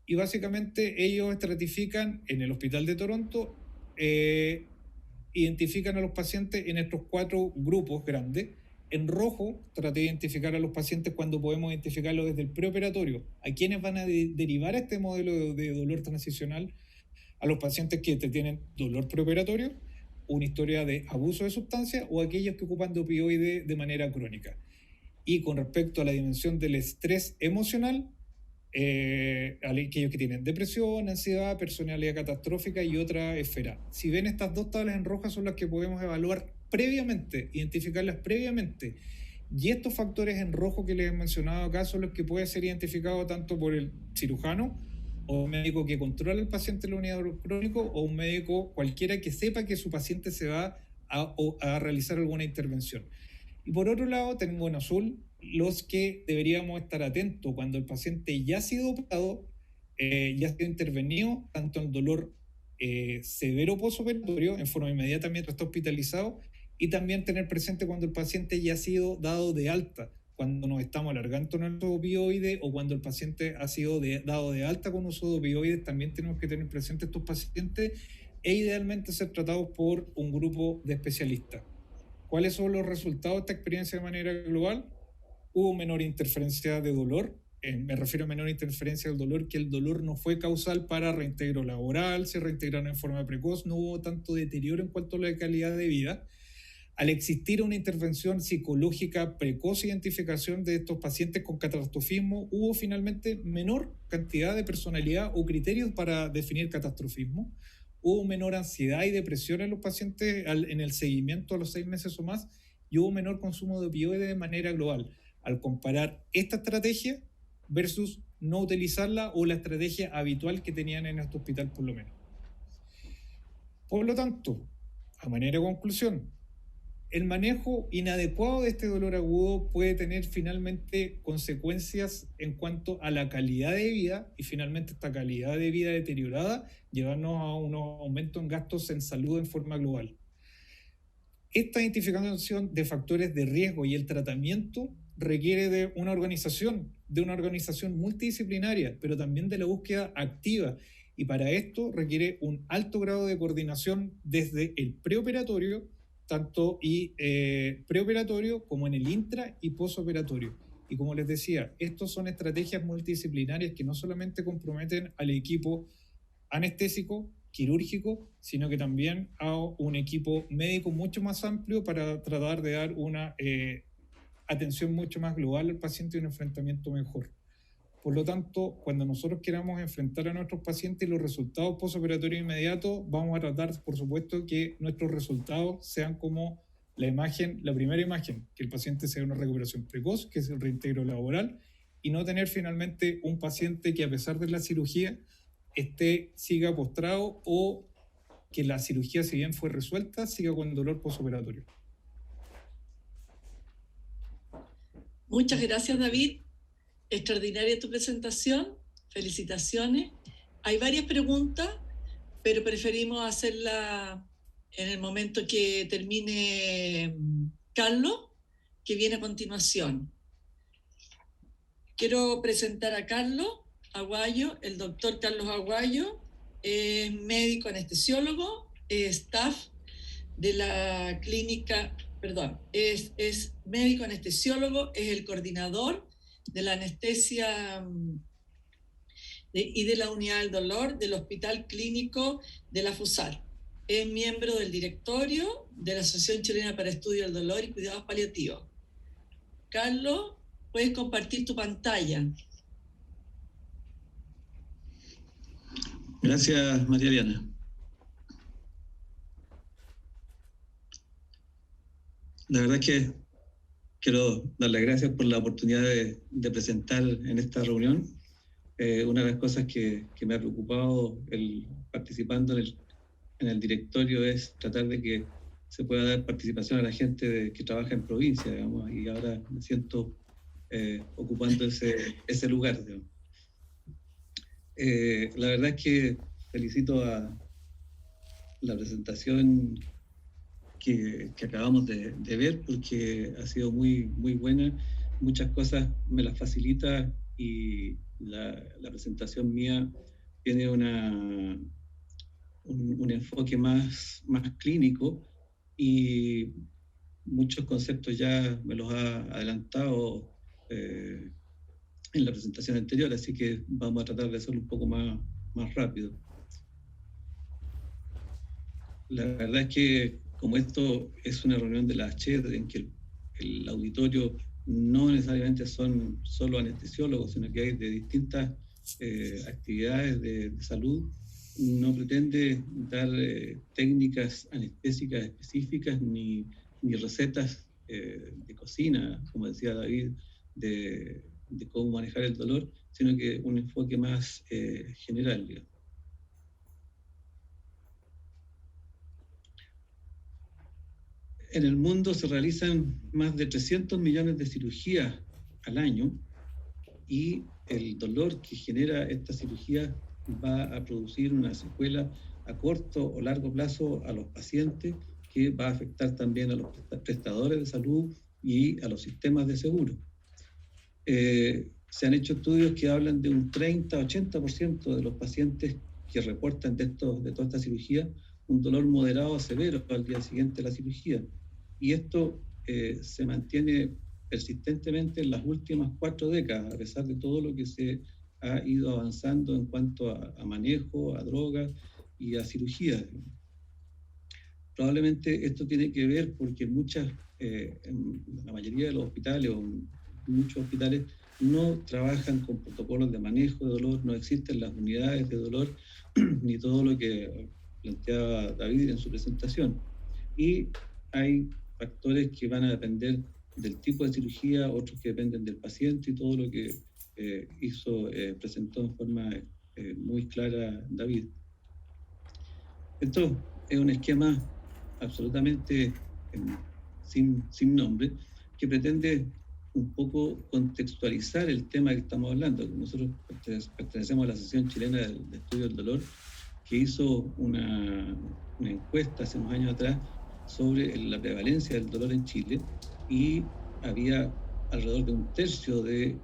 Y básicamente ellos estratifican en el Hospital de Toronto identifican a los pacientes en estos 4 grupos grandes. En rojo traté de identificar a los pacientes cuando podemos identificarlos desde el preoperatorio. ¿A quiénes van a derivar este modelo de dolor transicional? A los pacientes que tienen dolor preoperatorio, una historia de abuso de sustancias o aquellos que ocupan de opioides de manera crónica. Y con respecto a la dimensión del estrés emocional, aquellos que tienen depresión, ansiedad, personalidad catastrófica y otra esfera. Si ven, estas 2 tablas en roja son las que podemos evaluar previamente, identificarlas previamente. Y estos factores en rojo que les he mencionado acá son los que pueden ser identificados tanto por el cirujano o un médico que controla al paciente en la unidad de dolor crónico o un médico cualquiera que sepa que su paciente se va a realizar alguna intervención. Y por otro lado, tengo en azul los que deberíamos estar atentos cuando el paciente ya ha sido operado, ya ha sido intervenido, tanto en dolor severo postoperatorio, en forma inmediata mientras está hospitalizado, y también tener presente cuando el paciente ya ha sido dado de alta, cuando nos estamos alargando nuestro opioide o cuando el paciente ha sido dado de alta con uso de opioides. También tenemos que tener presente estos pacientes e idealmente ser tratados por un grupo de especialistas. ¿Cuáles son los resultados de esta experiencia de manera global? Hubo menor interferencia de dolor, me refiero a menor interferencia del dolor, que el dolor no fue causal para reintegro laboral, se reintegraron en forma precoz, no hubo tanto deterioro en cuanto a la calidad de vida. Al existir una intervención psicológica precoz e identificación de estos pacientes con catastrofismo, hubo finalmente menor cantidad de personalidad o criterios para definir catastrofismo. Hubo menor ansiedad y depresión en los pacientes en el seguimiento a los 6 meses o más, y hubo menor consumo de opioides de manera global. Al comparar esta estrategia versus no utilizarla o la estrategia habitual que tenían en este hospital por lo menos. Por lo tanto, a manera de conclusión, el manejo inadecuado de este dolor agudo puede tener finalmente consecuencias en cuanto a la calidad de vida, y finalmente esta calidad de vida deteriorada llevarnos a unos aumentos en gastos en salud en forma global. Esta identificación de factores de riesgo y el tratamiento requiere de una organización multidisciplinaria, pero también de la búsqueda activa, y para esto requiere un alto grado de coordinación desde el preoperatorio, tanto preoperatorio como en el intra y postoperatorio. Y como les decía, estos son estrategias multidisciplinarias que no solamente comprometen al equipo anestésico, quirúrgico, sino que también a un equipo médico mucho más amplio para tratar de dar una atención mucho más global al paciente y un enfrentamiento mejor. Por lo tanto, cuando nosotros queramos enfrentar a nuestros pacientes y los resultados postoperatorios inmediatos, vamos a tratar, por supuesto, que nuestros resultados sean como la primera imagen, que el paciente sea una recuperación precoz, que es el reintegro laboral, y no tener finalmente un paciente que a pesar de la cirugía siga postrado, o que la cirugía, si bien fue resuelta, siga con dolor postoperatorio. Muchas gracias, David. Extraordinaria tu presentación, felicitaciones. Hay varias preguntas, pero preferimos hacerla en el momento que termine Carlos, que viene a continuación. Quiero presentar a Carlos Aguayo. El doctor Carlos Aguayo es médico anestesiólogo, es staff de la clínica, es médico anestesiólogo, es el coordinador de la anestesia y de la unidad del dolor del Hospital Clínico de la FUSAR. Es miembro del directorio de la Asociación Chilena para Estudio del Dolor y Cuidados Paliativos. Carlos, puedes compartir tu pantalla. Gracias, María Diana. La verdad es que quiero dar las gracias por la oportunidad de presentar en esta reunión. Una de las cosas que me ha preocupado participando en el directorio es tratar de que se pueda dar participación a la gente que trabaja en provincia, digamos, y ahora me siento ocupando ese lugar, digamos. La verdad es que felicito a la presentación que acabamos de ver, porque ha sido muy, muy buena. Muchas cosas me las facilita, y la presentación mía tiene un enfoque más clínico, y muchos conceptos ya me los ha adelantado en la presentación anterior, así que vamos a tratar de hacerlo un poco más rápido. La verdad es que como esto es una reunión de la HED en que el auditorio no necesariamente son solo anestesiólogos, sino que hay de distintas actividades de salud, no pretende dar técnicas anestésicas específicas ni recetas de cocina, como decía David, de cómo manejar el dolor, sino que un enfoque más general, digamos. En el mundo se realizan más de 300 millones de cirugías al año, y el dolor que genera esta cirugía va a producir una secuela a corto o largo plazo a los pacientes, que va a afectar también a los prestadores de salud y a los sistemas de seguro. Se han hecho estudios que hablan de un 30-80% de los pacientes que reportan de toda esta cirugía un dolor moderado a severo al día siguiente de la cirugía. Y esto se mantiene persistentemente en las últimas 4 décadas, a pesar de todo lo que se ha ido avanzando en cuanto a manejo, a drogas y a cirugía. Probablemente esto tiene que ver porque en la mayoría de los hospitales, o en muchos hospitales, no trabajan con protocolos de manejo de dolor, no existen las unidades de dolor, ni todo lo que planteaba David en su presentación. Y hay factores que van a depender del tipo de cirugía, otros que dependen del paciente, y todo lo que presentó en forma muy clara David. Esto es un esquema absolutamente sin nombre, que pretende un poco contextualizar el tema que estamos hablando. Nosotros pertenecemos a la Asociación Chilena de Estudio del Dolor, que hizo una encuesta hace unos años atrás sobre la prevalencia del dolor en Chile, y había alrededor de 1/3 de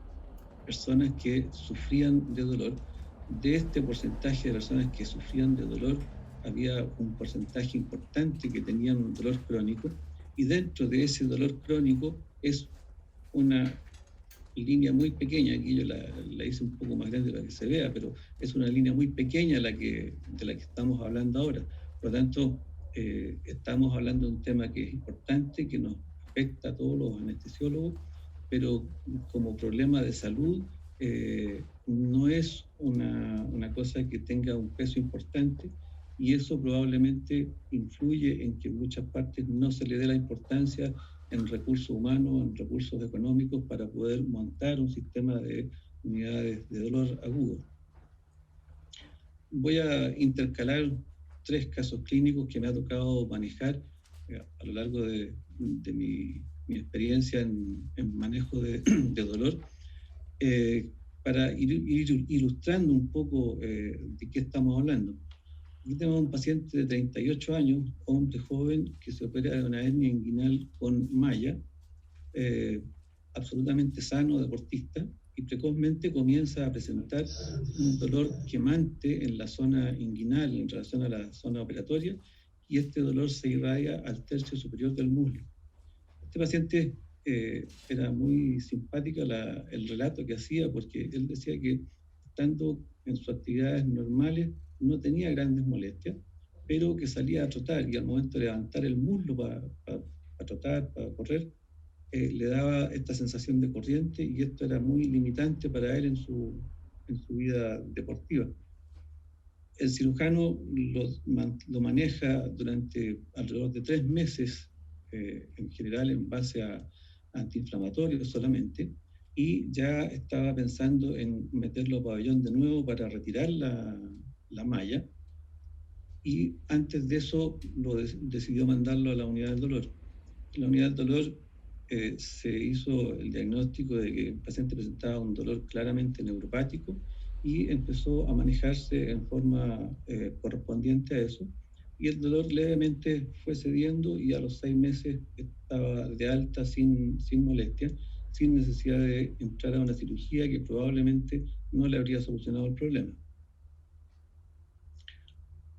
personas que sufrían de dolor. De este porcentaje de personas que sufrían de dolor, había un porcentaje importante que tenían un dolor crónico, y dentro de ese dolor crónico es una línea muy pequeña, aquí yo la hice un poco más grande para que se vea, pero es una línea muy pequeña de la que estamos hablando ahora. Por lo tanto, estamos hablando de un tema que es importante, que nos afecta a todos los anestesiólogos, pero como problema de salud no es una cosa que tenga un peso importante, y eso probablemente influye en que en muchas partes no se le dé la importancia en recursos humanos, en recursos económicos, para poder montar un sistema de unidades de dolor agudo. Voy a intercalar 3 casos clínicos que me ha tocado manejar a lo largo de mi experiencia en manejo de dolor, para ir ilustrando un poco de qué estamos hablando. Aquí tenemos un paciente de 38 años, hombre joven, que se opera de una hernia inguinal con malla, absolutamente sano, deportista, y precozmente comienza a presentar un dolor quemante en la zona inguinal en relación a la zona operatoria, y este dolor se irradia al tercio superior del muslo. Este paciente era muy simpática el relato que hacía, porque él decía que estando en sus actividades normales no tenía grandes molestias, pero que salía a trotar, y al momento de levantar el muslo para trotar, para correr, le daba esta sensación de corriente, y esto era muy limitante para él en su vida deportiva. El cirujano lo maneja durante alrededor de 3 meses, en general en base a antiinflamatorios solamente, y ya estaba pensando en meterlo a pabellón de nuevo para retirar la malla, y antes de eso decidió mandarlo a la unidad del dolor. En la unidad del dolor se hizo el diagnóstico de que el paciente presentaba un dolor claramente neuropático, y empezó a manejarse en forma correspondiente a eso, y el dolor levemente fue cediendo, y a los 6 meses estaba de alta sin molestia, sin necesidad de entrar a una cirugía que probablemente no le habría solucionado el problema.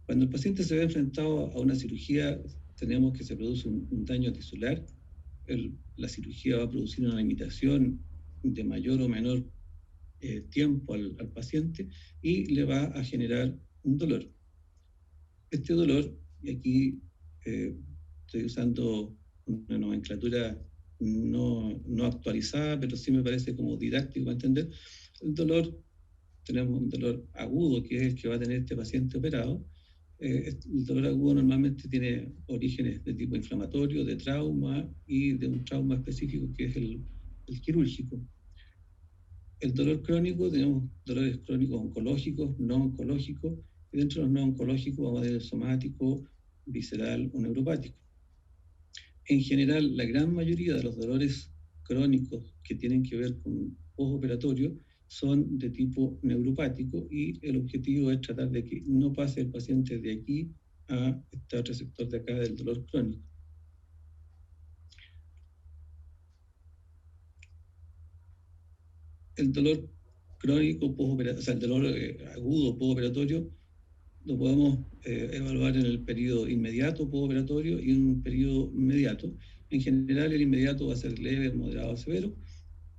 Cuando el paciente se ve enfrentado a una cirugía, tenemos que se produce un daño tisular. La cirugía va a producir una limitación de mayor o menor tiempo al paciente y le va a generar un dolor. Este dolor, y aquí estoy usando una nomenclatura no actualizada, pero sí me parece como didáctico para entender, el dolor, tenemos un dolor agudo, que es el que va a tener este paciente operado. El dolor agudo normalmente tiene orígenes de tipo inflamatorio, de trauma y de un trauma específico que es el quirúrgico. El dolor crónico, tenemos dolores crónicos oncológicos, no oncológicos, y dentro de los no oncológicos vamos a tener el somático, visceral o neuropático. En general, la gran mayoría de los dolores crónicos que tienen que ver con postoperatorio son de tipo neuropático y el objetivo es tratar de que no pase el paciente de aquí a este otro sector de acá del dolor crónico. El dolor crónico postoperatorio, o sea, el dolor agudo postoperatorio, lo podemos evaluar en el periodo inmediato postoperatorio y en un periodo inmediato. En general, el inmediato va a ser leve, moderado, severo.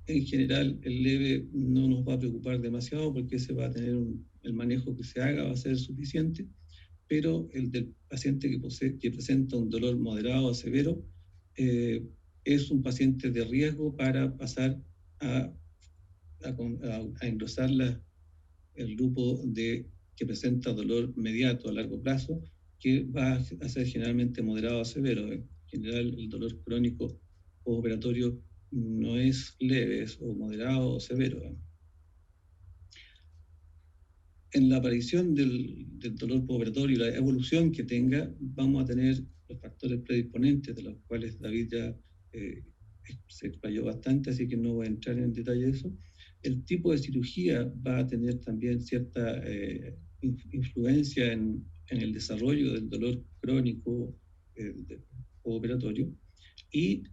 En general, el leve no nos va a preocupar demasiado porque ese va a tener el manejo que se haga, va a ser suficiente, pero el del paciente que presenta un dolor moderado a severo es un paciente de riesgo para pasar a engrosar el grupo que presenta dolor mediato a largo plazo, que va a ser generalmente moderado a severo. En general, el dolor crónico postoperatorio no es leve, es o moderado o severo. En la aparición del dolor postoperatorio y la evolución que tenga, vamos a tener los factores predisponentes, de los cuales David ya se explayó bastante, así que no voy a entrar en detalle de eso. El tipo de cirugía va a tener también cierta influencia en el desarrollo del dolor crónico postoperatorio, y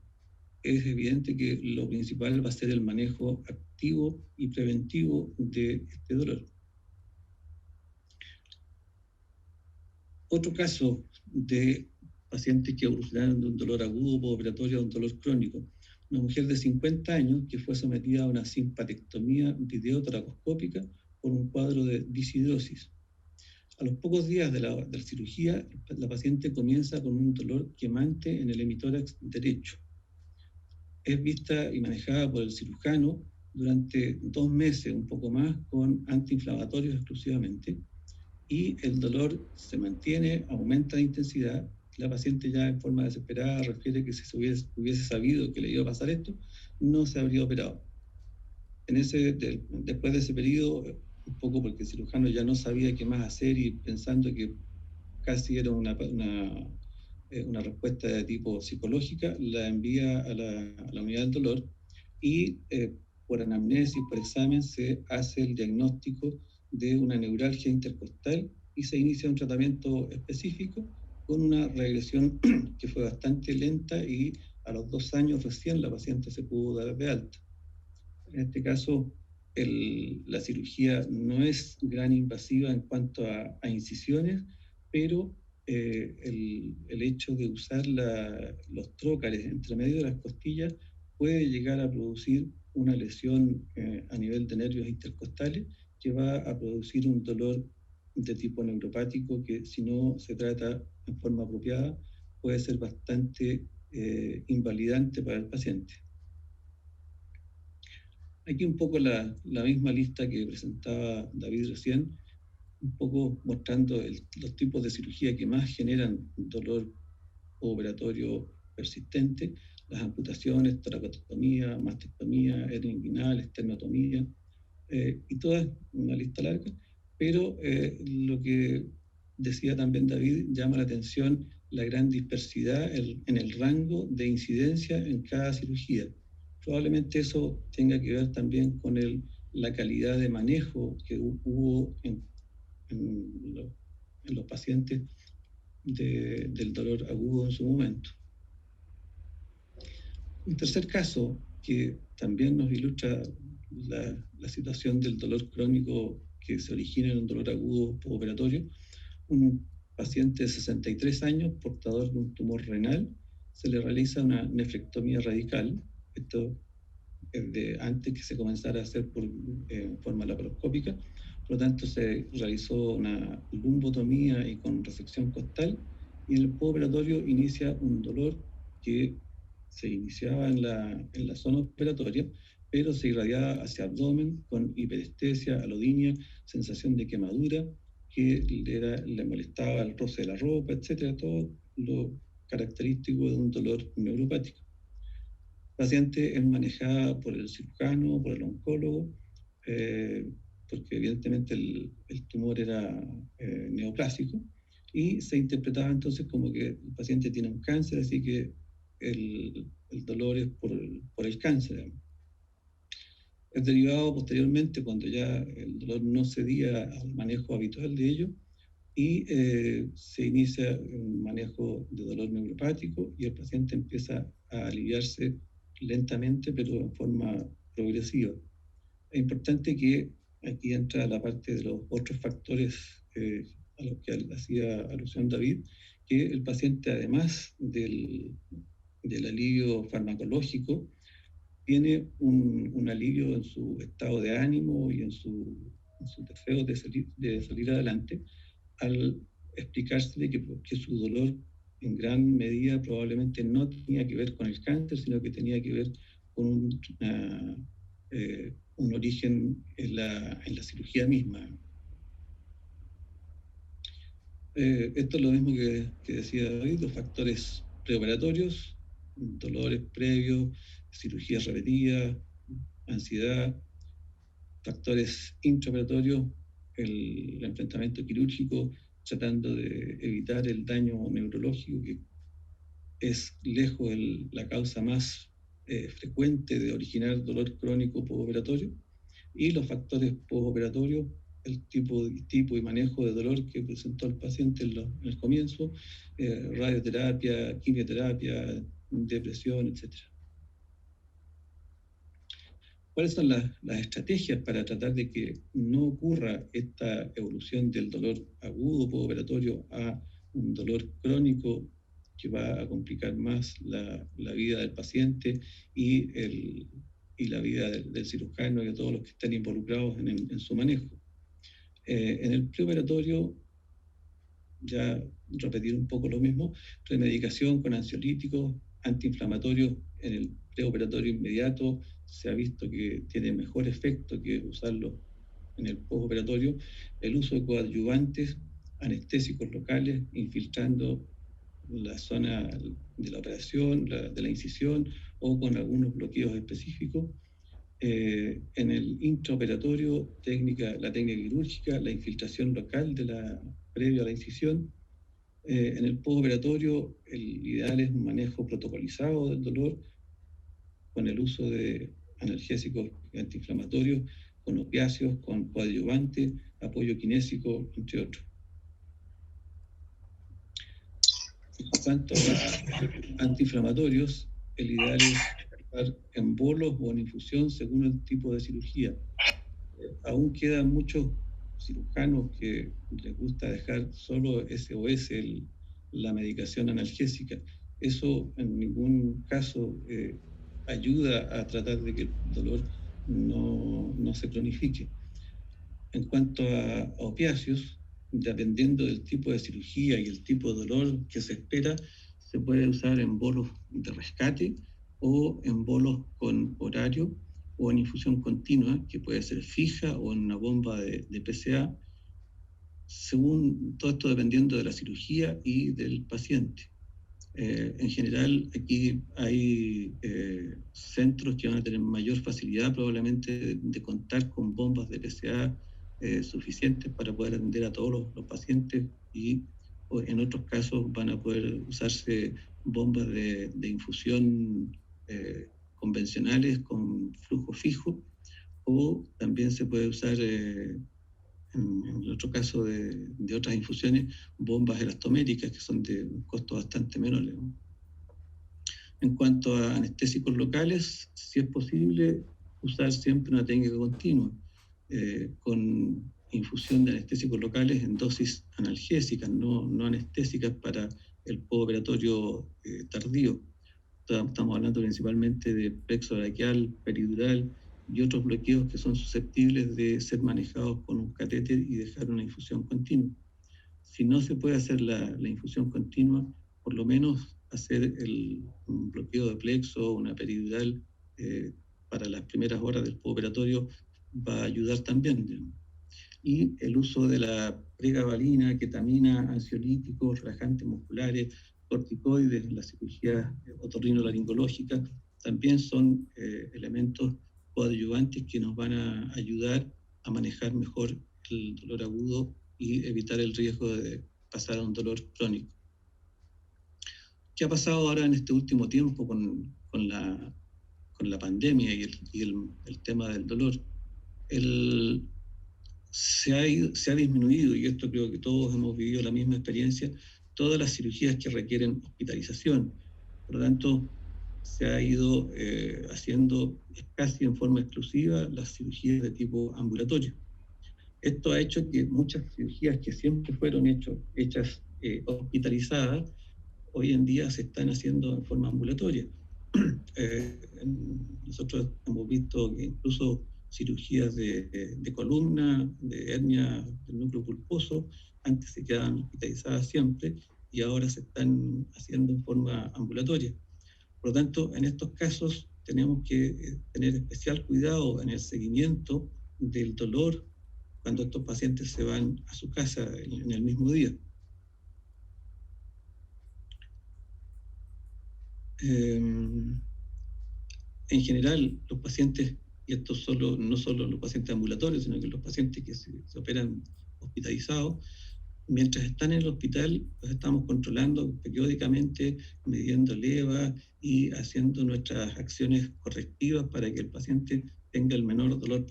es evidente que lo principal va a ser el manejo activo y preventivo de este dolor. Otro caso de pacientes que evolucionaron de un dolor agudo postoperatorio a un dolor crónico. Una mujer de 50 años que fue sometida a una simpatectomía videotoracoscópica por un cuadro de disidrosis. A los pocos días de la cirugía, la paciente comienza con un dolor quemante en el hemitórax derecho. Es vista y manejada por el cirujano durante 2 meses, un poco más, con antiinflamatorios exclusivamente, y el dolor se mantiene, aumenta de intensidad. La paciente ya en forma desesperada refiere que si se hubiese sabido que le iba a pasar esto, no se habría operado. Después de ese periodo, un poco porque el cirujano ya no sabía qué más hacer y pensando que casi era una respuesta de tipo psicológica, la envía a la unidad del dolor y por anamnesis, por examen, se hace el diagnóstico de una neuralgia intercostal y se inicia un tratamiento específico con una regresión que fue bastante lenta, y a los 2 años recién la paciente se pudo dar de alta. En este caso, la cirugía no es gran invasiva en cuanto a incisiones, pero el hecho de usar los trócares entre medio de las costillas puede llegar a producir una lesión a nivel de nervios intercostales que va a producir un dolor de tipo neuropático que, si no se trata en forma apropiada, puede ser bastante invalidante para el paciente. Aquí un poco la misma lista que presentaba David recién, un poco mostrando los tipos de cirugía que más generan dolor operatorio persistente: las amputaciones, toracostomía, mastectomía, hernia inguinal, esternotomía, y todas una lista larga, pero lo que decía también David, llama la atención la gran dispersidad en el rango de incidencia en cada cirugía. Probablemente eso tenga que ver también con la calidad de manejo que hubo en los pacientes del dolor agudo en su momento. Un tercer caso que también nos ilustra la situación del dolor crónico que se origina en un dolor agudo postoperatorio: un paciente de 63 años, portador de un tumor renal, se le realiza una nefrectomía radical. Esto es de antes que se comenzara a hacer por forma laparoscópica. Por lo tanto, se realizó una lumbotomía y con resección costal, y en el postoperatorio inicia un dolor que se iniciaba en la zona operatoria, pero se irradiaba hacia abdomen con hiperestesia, alodinia, sensación de quemadura, que le molestaba el roce de la ropa, etcétera, todo lo característico de un dolor neuropático. La paciente es manejada por el cirujano, por el oncólogo, porque evidentemente el tumor era neoplásico, y se interpretaba entonces como que el paciente tiene un cáncer, así que el dolor es por el cáncer. Es derivado posteriormente cuando ya el dolor no cedía al manejo habitual de ello, y se inicia un manejo de dolor neuropático y el paciente empieza a aliviarse lentamente, pero en forma progresiva. Es importante que aquí entra la parte de los otros factores a los que hacía alusión David, que el paciente, además del alivio farmacológico, tiene un alivio en su estado de ánimo y en su deseo de salir adelante, al explicarse que su dolor en gran medida probablemente no tenía que ver con el cáncer, sino que tenía que ver con un origen en la cirugía misma. Esto es lo mismo que decía David, los factores preoperatorios, dolores previos, cirugías repetidas, ansiedad, factores intraoperatorios, el enfrentamiento quirúrgico, tratando de evitar el daño neurológico, que es lejos la causa más frecuente de originar dolor crónico postoperatorio, y los factores postoperatorios, el tipo y manejo de dolor que presentó el paciente en el comienzo, radioterapia, quimioterapia, depresión, etc. ¿Cuáles son las estrategias para tratar de que no ocurra esta evolución del dolor agudo postoperatorio a un dolor crónico que va a complicar más la vida del paciente y la vida del cirujano y de todos los que están involucrados en su manejo? En el preoperatorio, ya repetir un poco lo mismo, remedicación con ansiolíticos, antiinflamatorios en el preoperatorio inmediato. Se ha visto que tiene mejor efecto que usarlo en el postoperatorio. El uso de coadyuvantes, anestésicos locales, infiltrando la zona de la operación, de la incisión, o con algunos bloqueos específicos. En el intraoperatorio, la técnica quirúrgica, la infiltración local previo a la incisión. En el postoperatorio, el ideal es un manejo protocolizado del dolor con el uso de analgésicos antiinflamatorios, con opiáceos, con coadyuvantes, apoyo kinésico, entre otros. En cuanto a antiinflamatorios, el ideal es tratar en bolos o en infusión según el tipo de cirugía. Aún quedan muchos cirujanos que les gusta dejar solo SOS, la medicación analgésica. Eso en ningún caso ayuda a tratar de que el dolor no se cronifique. En cuanto a opiáceos, dependiendo del tipo de cirugía y el tipo de dolor que se espera, se puede usar en bolos de rescate o en bolos con horario o en infusión continua, que puede ser fija o en una bomba de PCA, según todo esto dependiendo de la cirugía y del paciente. En general, aquí hay centros que van a tener mayor facilidad probablemente de contar con bombas de PCA suficientes para poder atender a todos los pacientes, y en otros casos van a poder usarse bombas de infusión convencionales con flujo fijo, o también se puede usar en otro caso de otras infusiones, bombas elastoméricas que son de un costo bastante menor. En cuanto a anestésicos locales, si es posible, usar siempre una técnica continua, con infusión de anestésicos locales en dosis analgésicas, no anestésicas para el postoperatorio tardío. Estamos hablando principalmente de plexo braquial, peridural y otros bloqueos que son susceptibles de ser manejados con un catéter y dejar una infusión continua. Si no se puede hacer la infusión continua, por lo menos hacer un bloqueo de plexo, una peridural para las primeras horas del postoperatorio va a ayudar también, digamos. Y el uso de la pregabalina, ketamina, ansiolíticos, relajantes musculares, corticoides en la cirugía otorrinolaringológica, también son elementos coadyuvantes que nos van a ayudar a manejar mejor el dolor agudo y evitar el riesgo de pasar a un dolor crónico. ¿Qué ha pasado ahora en este último tiempo con la pandemia y el tema del dolor? Se ha disminuido, y esto creo que todos hemos vivido la misma experiencia, todas las cirugías que requieren hospitalización. Por lo tanto, se ha ido haciendo casi en forma exclusiva las cirugías de tipo ambulatorio. Esto ha hecho que muchas cirugías que siempre fueron hechas hospitalizadas, hoy en día se están haciendo en forma ambulatoria. Nosotros hemos visto que incluso cirugías de columna, de hernia del núcleo pulposo, antes se quedaban hospitalizadas siempre y ahora se están haciendo en forma ambulatoria. Por lo tanto, en estos casos tenemos que tener especial cuidado en el seguimiento del dolor cuando estos pacientes se van a su casa en el mismo día. En general, los pacientes, y esto no solo los pacientes ambulatorios, sino que los pacientes que se operan hospitalizados, mientras están en el hospital, los estamos controlando periódicamente, midiendo leva y haciendo nuestras acciones correctivas para que el paciente tenga el menor dolor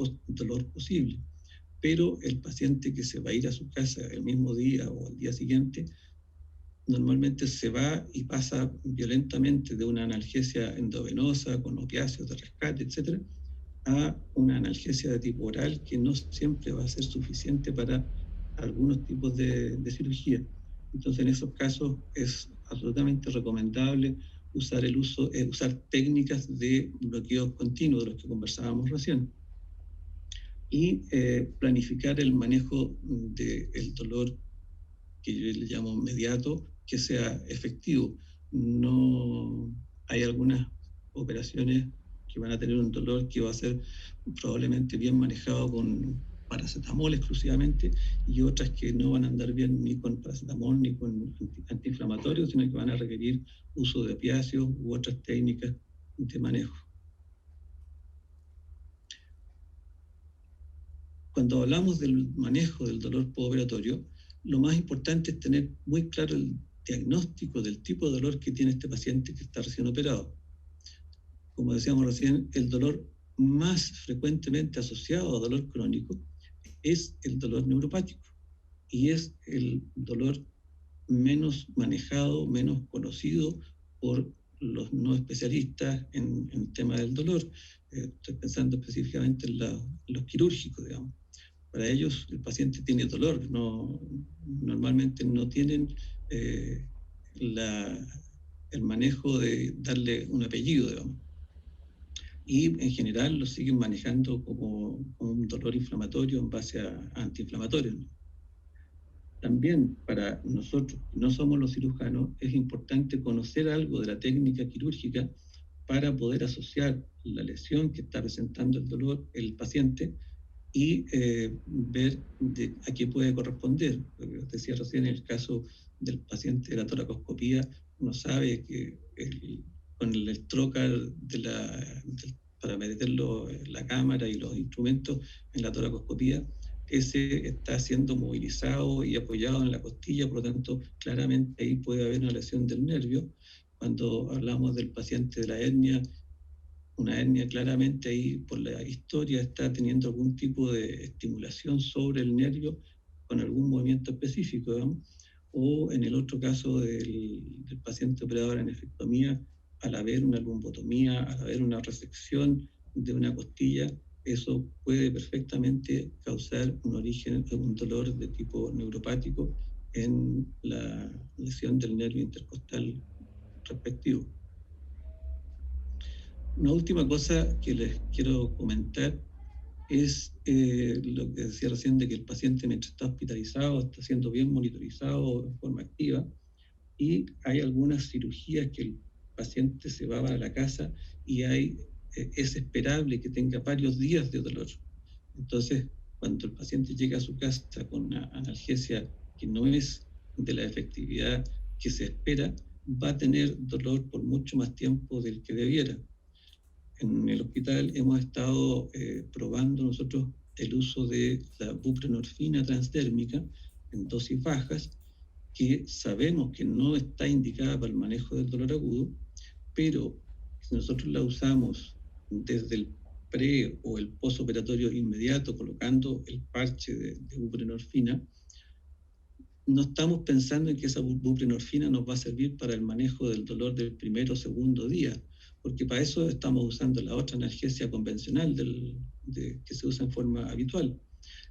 posible. Pero el paciente que se va a ir a su casa el mismo día o al día siguiente, normalmente se va y pasa violentamente de una analgesia endovenosa con opiáceos de rescate, etcétera, a una analgesia de tipo oral que no siempre va a ser suficiente para algunos tipos de cirugía. Entonces, en esos casos es absolutamente recomendable usar técnicas de bloqueo continuo, de los que conversábamos recién, y planificar el manejo del dolor que yo le llamo inmediato, que sea efectivo. No hay algunas operaciones que van a tener un dolor que va a ser probablemente bien manejado con paracetamol exclusivamente, y otras que no van a andar bien ni con paracetamol ni con antiinflamatorios, sino que van a requerir uso de opiáceos u otras técnicas de manejo. Cuando hablamos del manejo del dolor postoperatorio, lo más importante es tener muy claro el diagnóstico del tipo de dolor que tiene este paciente que está recién operado. Como decíamos recién, el dolor más frecuentemente asociado a dolor crónico es el dolor neuropático y es el dolor menos manejado, menos conocido por los no especialistas en el tema del dolor. Estoy pensando específicamente en los quirúrgicos, digamos. Para ellos el paciente tiene dolor, normalmente no tienen el manejo de darle un apellido, digamos. Y en general lo siguen manejando como un dolor inflamatorio en base a antiinflamatorios, ¿no? También para nosotros, que no somos los cirujanos, es importante conocer algo de la técnica quirúrgica para poder asociar la lesión que está presentando el paciente y ver a qué puede corresponder. Decía recién, en el caso del paciente de la toracoscopía, uno sabe que con el trocar para meter la cámara y los instrumentos en la toracoscopía, ese está siendo movilizado y apoyado en la costilla, por lo tanto, claramente ahí puede haber una lesión del nervio. Cuando hablamos del paciente de la hernia, una hernia claramente ahí por la historia está teniendo algún tipo de estimulación sobre el nervio con algún movimiento específico, digamos. O en el otro caso del paciente operado en nefrectomía, al haber una lumbotomía, al haber una resección de una costilla, eso puede perfectamente causar un dolor de tipo neuropático en la lesión del nervio intercostal respectivo. Una última cosa que les quiero comentar es lo que decía recién, de que el paciente, mientras está hospitalizado, está siendo bien monitorizado en forma activa, y hay algunas cirugías que el paciente se va para la casa y es esperable que tenga varios días de dolor. Entonces, cuando el paciente llega a su casa con una analgesia que no es de la efectividad que se espera, va a tener dolor por mucho más tiempo del que debiera. En el hospital hemos estado probando nosotros el uso de la buprenorfina transdérmica en dosis bajas, que sabemos que no está indicada para el manejo del dolor agudo, pero si nosotros la usamos desde el pre o el postoperatorio inmediato, colocando el parche de buprenorfina, no estamos pensando en que esa buprenorfina nos va a servir para el manejo del dolor del primer o segundo día, porque para eso estamos usando la otra analgesia convencional que se usa en forma habitual.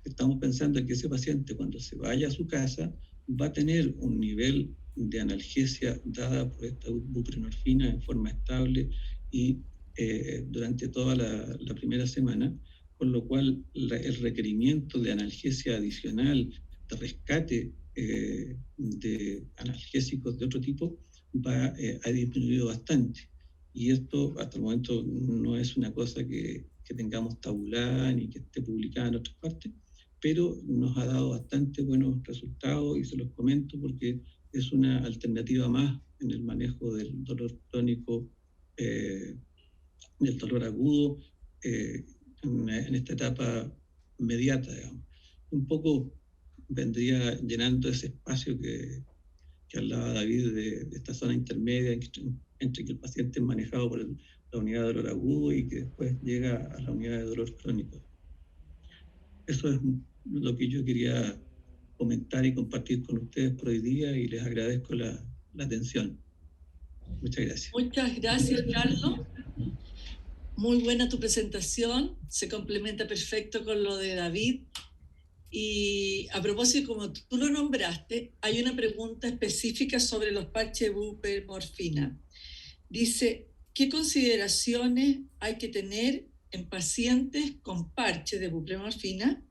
Estamos pensando en que ese paciente, cuando se vaya a su casa, va a tener un nivel de analgesia dada por esta buprenorfina en forma estable y durante toda la primera semana, con lo cual el requerimiento de analgesia adicional, de rescate de analgésicos de otro tipo, ha disminuido bastante. Y esto hasta el momento no es una cosa que tengamos tabulada ni que esté publicada en otras partes, pero nos ha dado bastante buenos resultados y se los comento porque es una alternativa más en el manejo del dolor crónico, del dolor agudo, en esta etapa inmediata, digamos. Un poco vendría llenando ese espacio que hablaba David de esta zona intermedia entre que el paciente es manejado por la unidad de dolor agudo y que después llega a la unidad de dolor crónico. Eso es lo que yo quería comentar y compartir con ustedes por hoy día, y les agradezco la atención. Muchas gracias. Muchas gracias, Carlos. Muy buena tu presentación, se complementa perfecto con lo de David. Y a propósito, como tú lo nombraste, hay una pregunta específica sobre los parches de buprenorfina. Dice, ¿qué consideraciones hay que tener en pacientes con parches de buprenorfina?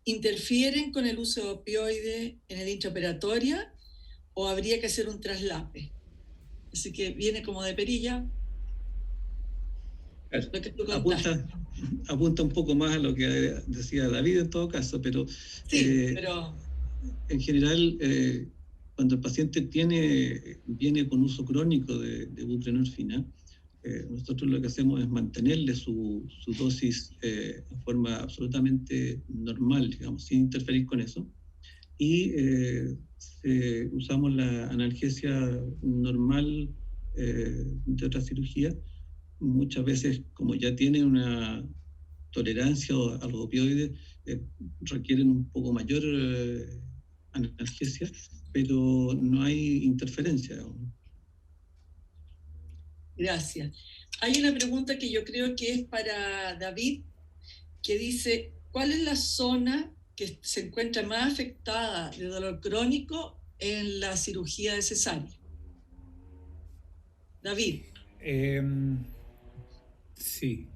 ¿Interfieren con el uso de opioides en el intraoperatoria o habría que hacer un traslape? Así que viene como de perilla. Lo que tú apunta un poco más a lo que decía David en todo caso, pero, sí, pero... en general, cuando el paciente viene con uso crónico de buprenorfina, nosotros lo que hacemos es mantenerle su dosis en forma absolutamente normal, digamos, sin interferir con eso. Y usamos la analgesia normal de otra cirugía. Muchas veces, como ya tiene una tolerancia a los opioides, requieren un poco mayor analgesia, pero no hay interferencia aún. Gracias. Hay una pregunta que yo creo que es para David, que dice, ¿cuál es la zona que se encuentra más afectada de dolor crónico en la cirugía de cesárea? David. Sí.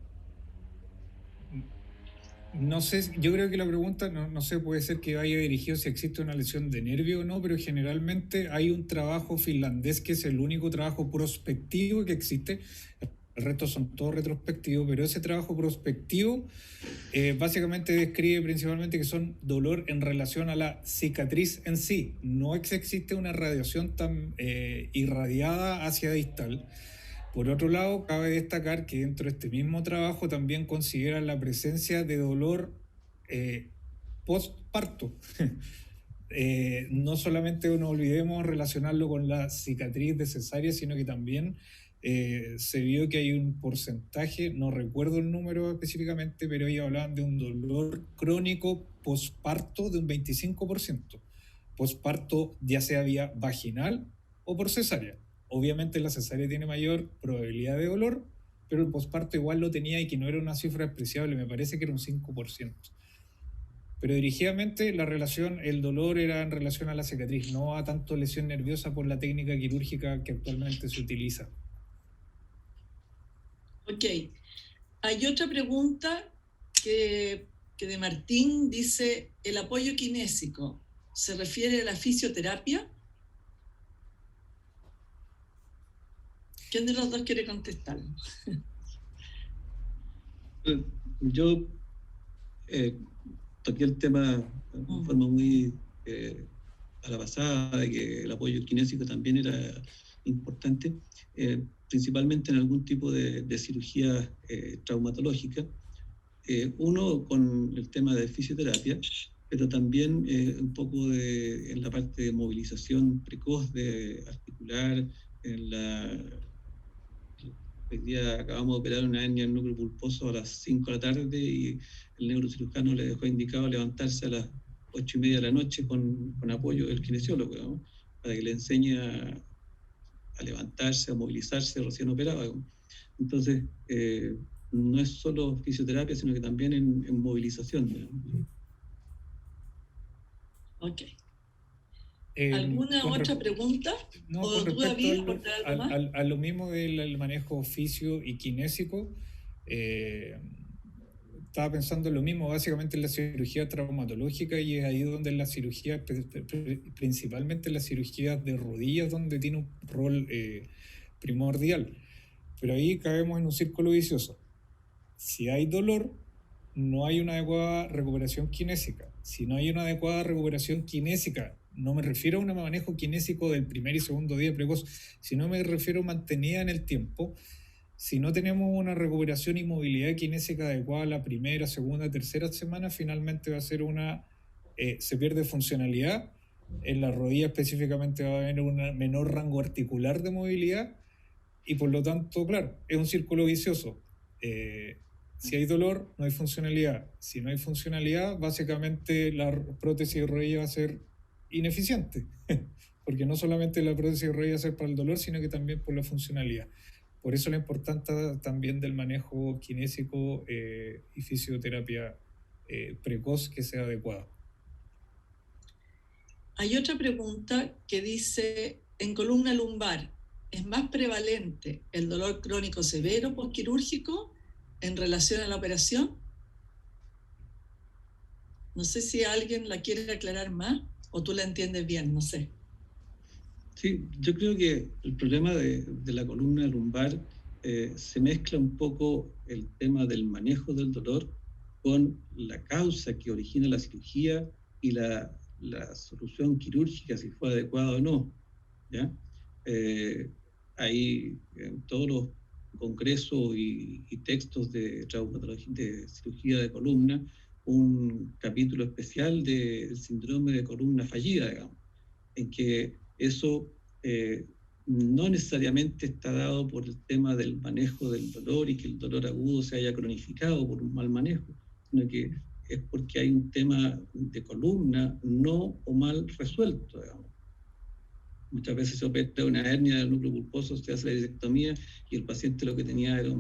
No sé, yo creo que la pregunta, no sé, puede ser que vaya dirigido si existe una lesión de nervio o no, pero generalmente hay un trabajo finlandés que es el único trabajo prospectivo que existe. El resto son todos retrospectivos, pero ese trabajo prospectivo básicamente describe principalmente que son dolor en relación a la cicatriz en sí. No existe una radiación tan irradiada hacia distal. Por otro lado, cabe destacar que dentro de este mismo trabajo también consideran la presencia de dolor postparto. No solamente no olvidemos relacionarlo con la cicatriz de cesárea, sino que también se vio que hay un porcentaje, no recuerdo el número específicamente, pero ellos hablaban de un dolor crónico postparto de un 25%. Postparto ya sea vía vaginal o por cesárea. Obviamente la cesárea tiene mayor probabilidad de dolor, pero el posparto igual lo tenía y que no era una cifra despreciable, me parece que era un 5%. Pero dirigidamente el dolor era en relación a la cicatriz, no a tanto lesión nerviosa por la técnica quirúrgica que actualmente se utiliza. Ok. Hay otra pregunta que de Martín dice, ¿el apoyo kinésico se refiere a la fisioterapia? ¿Quién de los dos quiere contestar? Yo toqué el tema de forma muy a la pasada, de que el apoyo kinésico también era importante, principalmente en algún tipo de cirugía traumatológica. Uno con el tema de fisioterapia, pero también un poco en la parte de movilización precoz de articular. Hoy día acabamos de operar una hernia del núcleo pulposo a las 5 de la tarde y el neurocirujano le dejó indicado levantarse a las 8:30 de la noche con apoyo del kinesiólogo, ¿no? Para que le enseñe a levantarse, a movilizarse recién operado, ¿no? Entonces, no es solo fisioterapia, sino que también en movilización, ¿no? Ok. ¿Alguna otra pregunta? No, con respecto a lo mismo del manejo fisio y kinésico, estaba pensando en lo mismo, básicamente en la cirugía traumatológica, y es ahí donde la cirugía, principalmente la cirugía de rodillas, donde tiene un rol primordial. Pero ahí caemos en un círculo vicioso. Si hay dolor, no hay una adecuada recuperación kinésica. Si no hay una adecuada recuperación kinésica, no me refiero a un manejo kinésico del primer y segundo día precoz, sino me refiero a mantenida en el tiempo. Si no tenemos una recuperación y movilidad kinésica adecuada la primera, segunda, tercera semana, finalmente va a ser se pierde funcionalidad. En la rodilla específicamente va a haber un menor rango articular de movilidad y por lo tanto, claro, es un círculo vicioso. Si hay dolor, no hay funcionalidad. Si no hay funcionalidad, básicamente la prótesis de rodilla va a ser ineficiente, porque no solamente la prótesis de rodilla va a ser para el dolor, sino que también por la funcionalidad. Por eso la importancia también del manejo kinésico y fisioterapia precoz que sea adecuada. Hay otra pregunta que dice, en columna lumbar, ¿es más prevalente el dolor crónico severo postquirúrgico en relación a la operación? No sé si alguien la quiere aclarar más o tú la entiendes bien, no sé. Sí, yo creo que el problema de la columna lumbar se mezcla un poco el tema del manejo del dolor con la causa que origina la cirugía y la solución quirúrgica, si fue adecuada o no, ¿ya? Hay en todos los congresos y textos de traumatología, de cirugía de columna, un capítulo especial del síndrome de columna fallida, digamos, en que eso no necesariamente está dado por el tema del manejo del dolor y que el dolor agudo se haya cronificado por un mal manejo, sino que es porque hay un tema de columna no o mal resuelto, digamos. Muchas veces se opera una hernia del núcleo pulposo, se hace la disectomía y el paciente lo que tenía era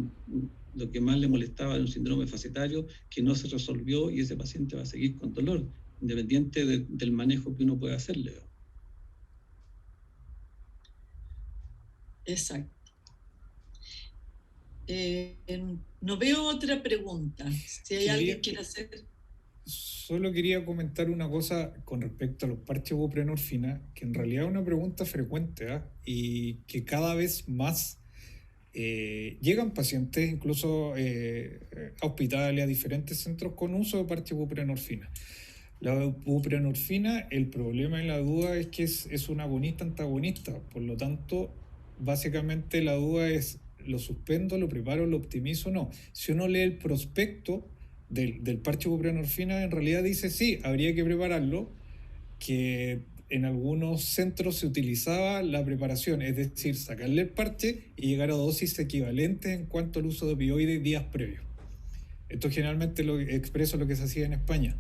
lo que más le molestaba era un síndrome facetario que no se resolvió y ese paciente va a seguir con dolor, independiente del manejo que uno pueda hacerle. Exacto. No veo otra pregunta. Si hay alguien que quiere hacer... Solo quería comentar una cosa con respecto a los parches buprenorfina, que en realidad es una pregunta frecuente, y que cada vez más llegan pacientes, incluso a hospitales, a diferentes centros con uso de parches buprenorfina. La buprenorfina, el problema y la duda es que es un agonista-antagonista, por lo tanto, básicamente la duda es, ¿lo suspendo, lo preparo, lo optimizo o no? Si uno lee el prospecto del parche buprenorfina, en realidad dice sí, habría que prepararlo, que en algunos centros se utilizaba la preparación, es decir, sacarle el parche y llegar a dosis equivalentes en cuanto al uso de opioides días previos. Esto generalmente lo expreso lo que se hacía en España.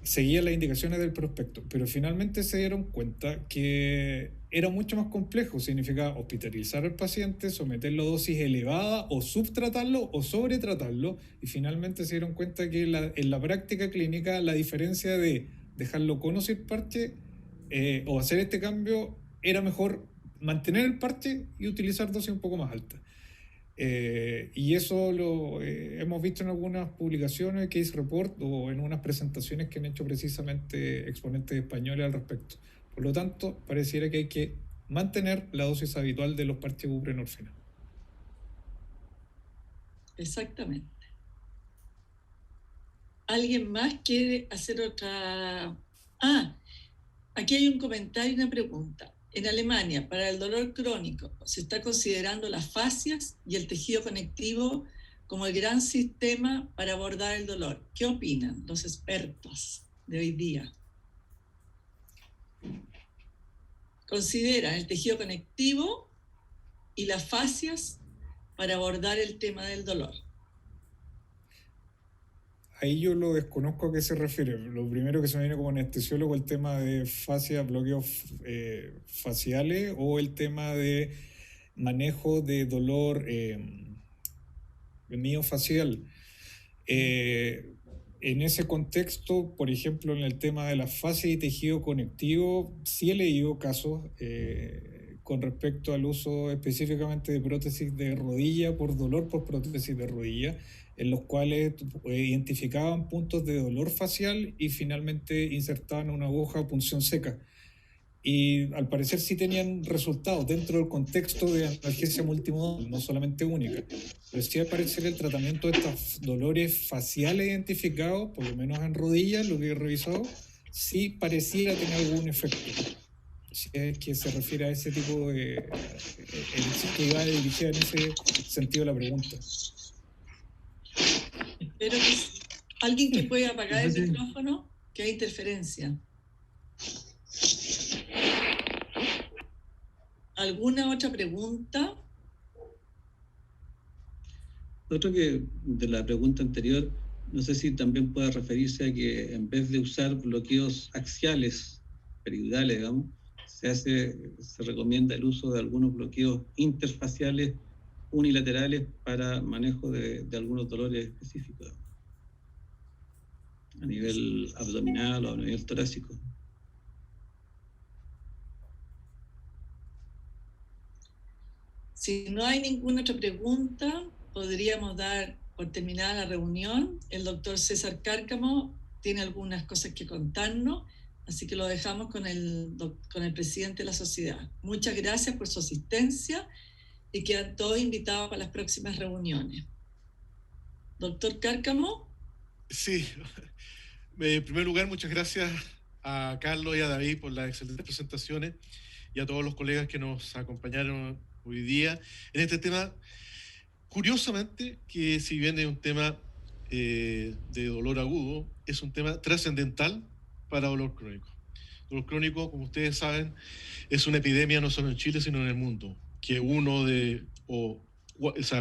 seguía las indicaciones del prospecto, pero finalmente se dieron cuenta que era mucho más complejo. Significaba hospitalizar al paciente, someterlo a dosis elevada o subtratarlo o sobretratarlo, y finalmente se dieron cuenta que en la práctica clínica la diferencia de dejarlo con o sin parche o hacer este cambio era mejor mantener el parche y utilizar dosis un poco más altas. Y eso lo hemos visto en algunas publicaciones, case report, o en unas presentaciones que han hecho precisamente exponentes españoles al respecto. Por lo tanto, pareciera que hay que mantener la dosis habitual de los parches buprenorfina. Exactamente. ¿Alguien más quiere hacer otra? Aquí hay un comentario y una pregunta. En Alemania, para el dolor crónico, se está considerando las fascias y el tejido conectivo como el gran sistema para abordar el dolor. ¿Qué opinan los expertos de hoy día? ¿Consideran el tejido conectivo y las fascias para abordar el tema del dolor? Ahí yo lo desconozco a qué se refiere. Lo primero que se me viene como anestesiólogo el tema de fascia, bloqueos faciales, o el tema de manejo de dolor miofacial. En ese contexto, por ejemplo, en el tema de la fascia y tejido conectivo, sí he leído casos con respecto al uso específicamente de prótesis de rodilla por dolor por prótesis de rodilla, en los cuales identificaban puntos de dolor facial y finalmente insertaban una aguja a punción seca. Y al parecer sí tenían resultados dentro del contexto de analgesia multimodal, no solamente única. Pero sí al parecer el tratamiento de estos dolores faciales identificados, por lo menos en rodillas, lo que he revisado, sí pareciera tener algún efecto. Si es que se refiere a ese tipo de... que iba dirigida en ese sentido la pregunta. Espero que alguien que pueda apagar el micrófono, que hay interferencia. ¿Alguna otra pregunta? Otro que de la pregunta anterior, no sé si también puede referirse a que en vez de usar bloqueos axiales, peridural, digamos, se recomienda el uso de algunos bloqueos interfaciales unilaterales para manejo de algunos dolores específicos, a nivel abdominal o a nivel torácico. Si no hay ninguna otra pregunta, podríamos dar por terminada la reunión. El doctor César Cárcamo tiene algunas cosas que contarnos, así que lo dejamos con el presidente de la sociedad. Muchas gracias por su asistencia y quedan todos invitados para las próximas reuniones. Doctor Cárcamo. Sí, en primer lugar, muchas gracias a Carlos y a David por las excelentes presentaciones y a todos los colegas que nos acompañaron hoy día en este tema. Curiosamente, que si bien es un tema de dolor agudo, es un tema trascendental para dolor crónico. Dolor crónico, como ustedes saben, es una epidemia no solo en Chile, sino en el mundo, que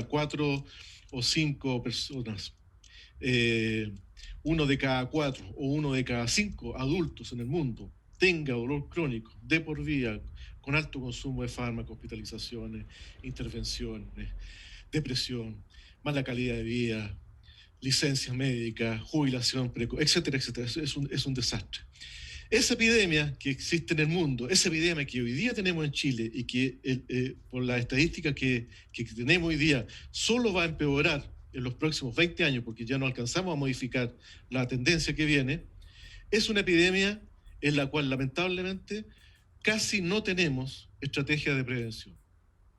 4 o 5 personas, 1 de cada 4 o 1 de cada 5 adultos en el mundo tenga dolor crónico de por vida, con alto consumo de fármacos, hospitalizaciones, intervenciones, depresión, mala calidad de vida, licencias médicas, jubilación precoz, etcétera, etcétera. Es un desastre. Esa epidemia que existe en el mundo, esa epidemia que hoy día tenemos en Chile y que por la estadística que tenemos hoy día solo va a empeorar en los próximos 20 años, porque ya no alcanzamos a modificar la tendencia que viene, es una epidemia en la cual lamentablemente casi no tenemos estrategia de prevención.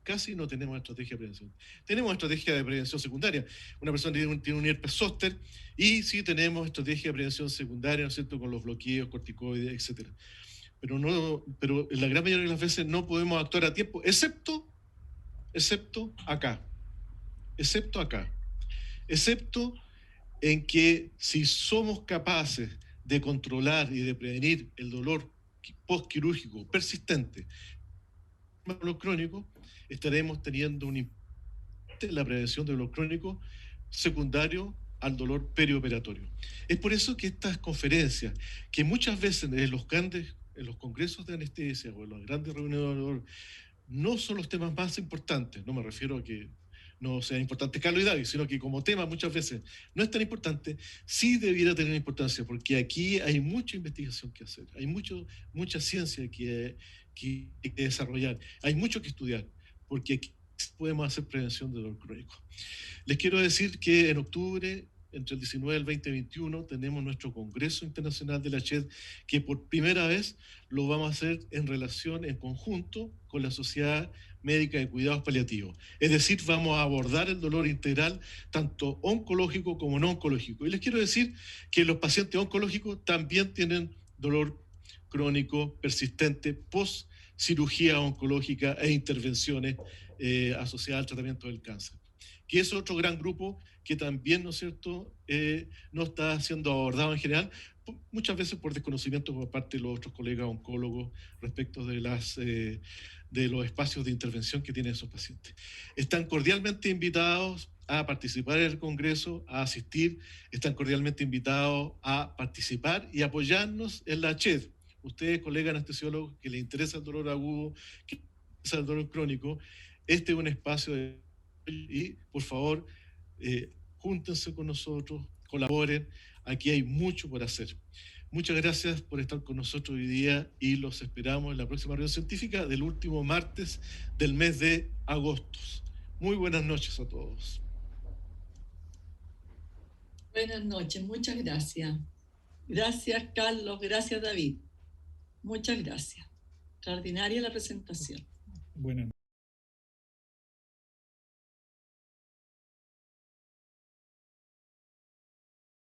Casi no tenemos estrategia de prevención. Tenemos estrategia de prevención secundaria. Una persona tiene un herpes zóster y sí tenemos estrategia de prevención secundaria, ¿no es cierto?, con los bloqueos, corticoides, etcétera. Pero en la gran mayoría de las veces no podemos actuar a tiempo, excepto acá. Excepto en que si somos capaces de controlar y de prevenir el dolor postquirúrgico persistente, dolor crónico, estaremos teniendo un impacto en la prevención de dolor crónico secundario al dolor perioperatorio. Es por eso que estas conferencias, que muchas veces en los congresos de anestesia o en las grandes reuniones de dolor, no son los temas más importantes, no me refiero a que no sean importantes Carlos y David, sino que como tema muchas veces no es tan importante, sí debiera tener importancia, porque aquí hay mucha investigación que hacer, hay mucha ciencia que desarrollar, hay mucho que estudiar, porque aquí podemos hacer prevención de dolor crónico. Les quiero decir que en octubre, entre el 19 y el 2021, tenemos nuestro Congreso Internacional de la CHED, que por primera vez lo vamos a hacer en conjunto con la Sociedad Médica de Cuidados Paliativos. Es decir, vamos a abordar el dolor integral, tanto oncológico como no oncológico. Y les quiero decir que los pacientes oncológicos también tienen dolor crónico persistente post cirugía oncológica e intervenciones asociadas al tratamiento del cáncer, que es otro gran grupo que también, ¿no es cierto?, no está siendo abordado en general, muchas veces por desconocimiento por parte de los otros colegas oncólogos respecto de los espacios de intervención que tienen esos pacientes. Están cordialmente invitados a participar en el Congreso, a asistir, están cordialmente invitados a participar y apoyarnos en la CHED. Ustedes, colegas anestesiólogos, que les interesa el dolor agudo, que les interesa el dolor crónico, este es un espacio y por favor, júntense con nosotros, colaboren, aquí hay mucho por hacer. Muchas gracias por estar con nosotros hoy día y los esperamos en la próxima reunión científica del último martes del mes de agosto. Muy buenas noches a todos. Buenas noches, muchas gracias. Gracias, Carlos, gracias, David. Muchas gracias. Extraordinaria la presentación. Buenas noches.